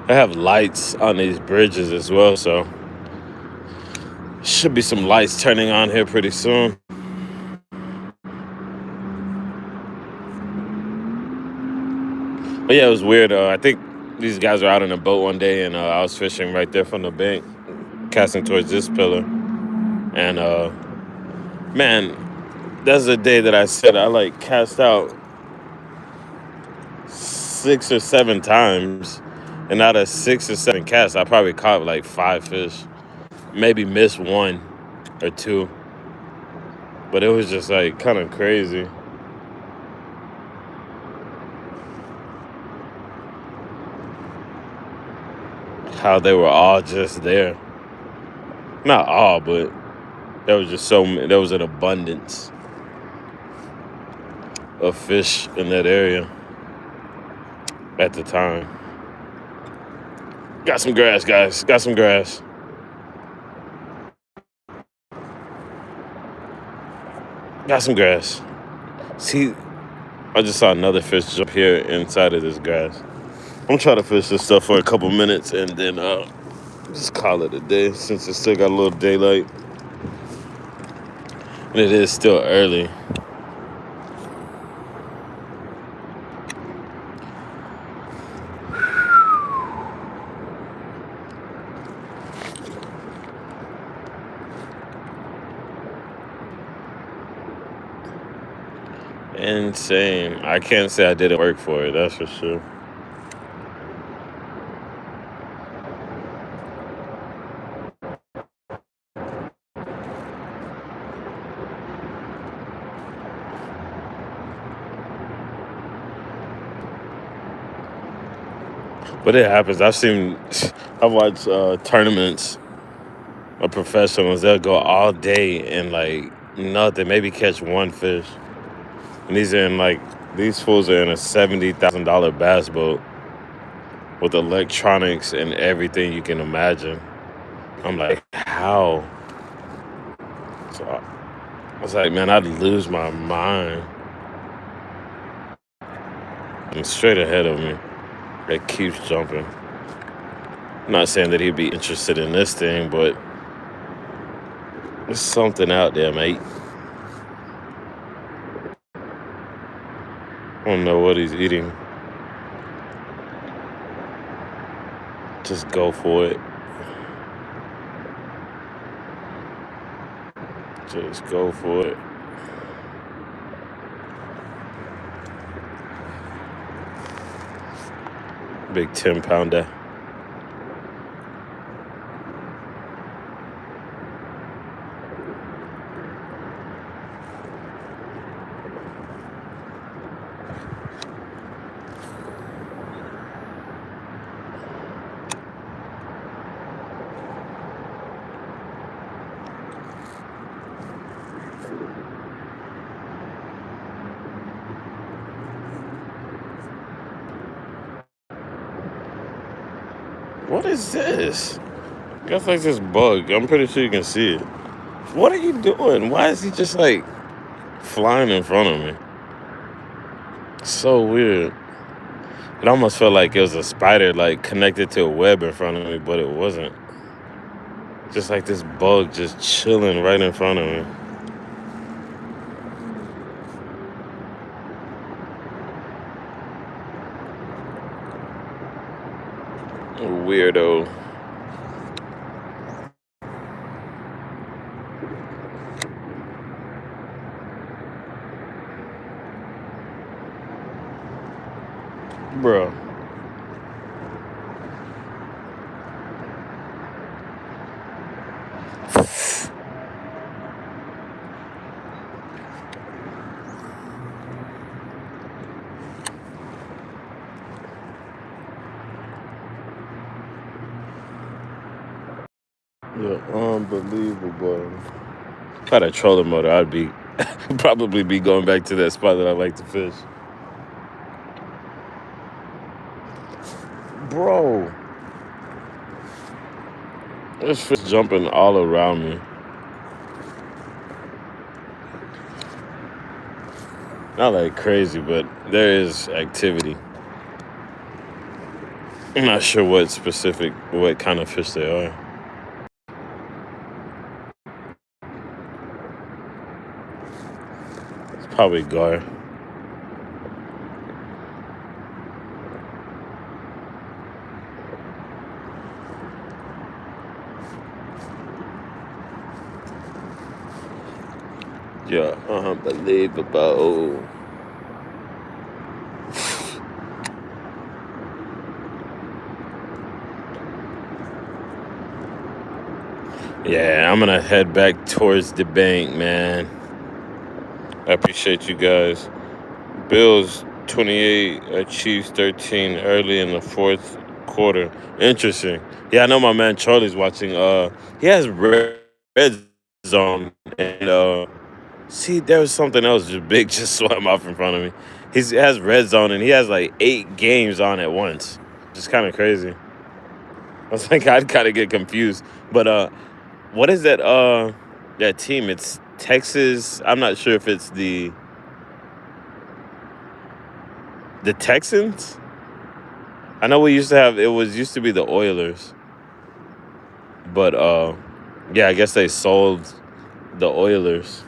I have lights on these bridges as well, so should be some lights turning on here pretty soon. But yeah, it was weird. I think these guys were out in a boat one day, and I was fishing right there from the bank, casting towards this pillar. And man, that's the day that I said I like cast out 6 or 7 times, and out of 6 or 7 casts, I probably caught like 5 fish, maybe missed 1 or 2. But it was just like kind of crazy. How they were all just there. Not all, but there was an abundance of fish in that area at the time. Got some grass, guys. Got some grass. Got some grass. See, I just saw another fish jump here inside of this grass. I'm trying to fish this stuff for a couple minutes and then just call it a day since it still got a little daylight. And it is still early. Insane. I can't say I didn't work for it, that's for sure. But it happens. I've watched tournaments of professionals. They'll go all day and like nothing, maybe catch 1 fish. And these fools are in a $70,000 bass boat with electronics and everything you can imagine. I'm like, how? So I was like, man, I'd lose my mind. And straight ahead of me, it keeps jumping. I'm not saying that he'd be interested in this thing, but there's something out there, mate. I don't know what he's eating. Just go for it. Just go for it. Big 10-pounder. What is this? That's like this bug. I'm pretty sure you can see it. What are you doing? Why is he just like flying in front of me? So weird. It almost felt like it was a spider like connected to a web in front of me, but it wasn't. Just like this bug just chilling right in front of me. Weirdo. Bro. Yeah, unbelievable. If I had a trolling motor, I'd be probably be going back to that spot that I like to fish. Bro, there's fish jumping all around me. Not like crazy, but there is activity. I'm not sure what kind of fish they are. It's probably gar. Yeah, unbelievable. Yeah, I'm gonna head back towards the bank, man. I appreciate you guys. Bills 28, Chiefs 13 early in the fourth quarter. Interesting. Yeah, I know my man Charlie's watching. He has red zone, and see, there was something else just big just swam off in front of me. He has red zone, and he has like 8 games on at once. Just kind of crazy. I was like, I'd kind of get confused. But what is that team? It's Texas. I'm not sure if it's the Texans. I know we used to have used to be the Oilers, but yeah, I guess they sold the Oilers.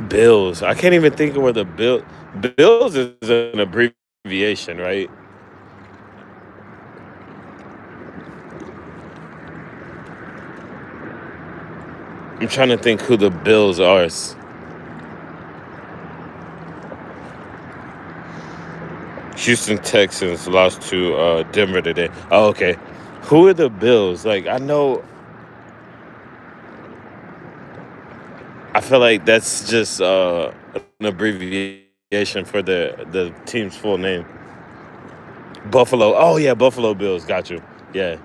Bills. I can't even think of where the Bills is an abbreviation, right? I'm trying to think who the Bills are. Houston Texans lost to Denver today. Oh, okay. Who are the Bills? Like, I feel like that's just an abbreviation for the team's full name. Buffalo. Oh yeah, Buffalo Bills. Got you. Yeah.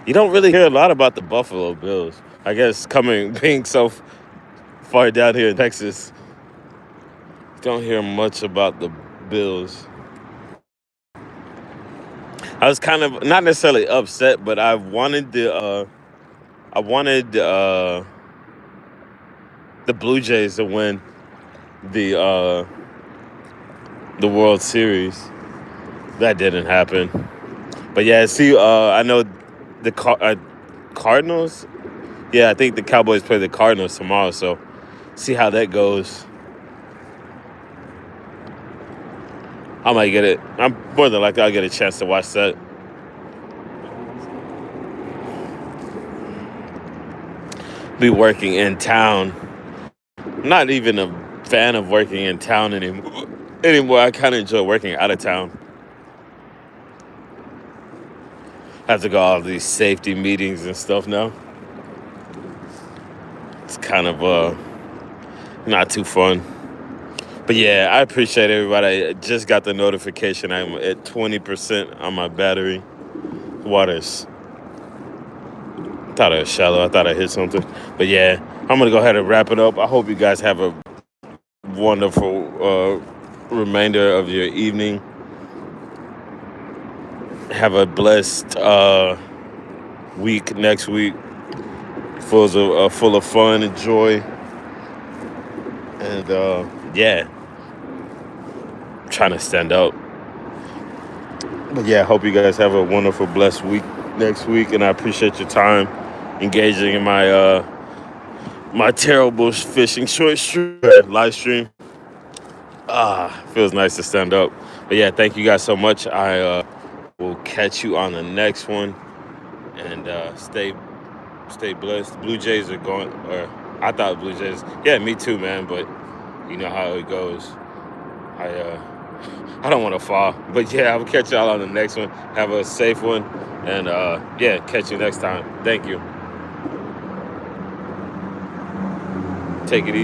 You don't really hear a lot about the Buffalo Bills. I guess being so far down here in Texas, you don't hear much about the Bills. I was kind of not necessarily upset, but I wanted the Blue Jays to win the the World Series. That didn't happen. But yeah, see, I know the Cardinals. Yeah, I think the Cowboys play the Cardinals tomorrow. So see how that goes. I might get it. I'm more than likely I'll get a chance to watch that. Be working in town. I'm not even a fan of working in town anymore. I kind of enjoy working out of town. I have to go to all these safety meetings and stuff now. It's kind of not too fun. But yeah, I appreciate everybody. I just got the notification. I'm at 20% on my battery. Water's thought it was shallow. I thought I hit something. But yeah, I'm gonna go ahead and wrap it up. I hope you guys have a wonderful remainder of your evening. Have a blessed week next week. full of fun and joy. And yeah, trying to stand up. But yeah, I hope you guys have a wonderful, blessed week next week. And I appreciate your time engaging in my terrible fishing short stream live stream. Feels nice to stand up. But yeah, thank you guys so much. I will catch you on the next one. And stay blessed. Blue Jays are going, or I thought Blue Jays. Yeah, me too, man. But you know how it goes. I don't want to fall. But yeah, I will catch y'all on the next one. Have a safe one. And yeah, catch you next time. Thank you. Take it easy.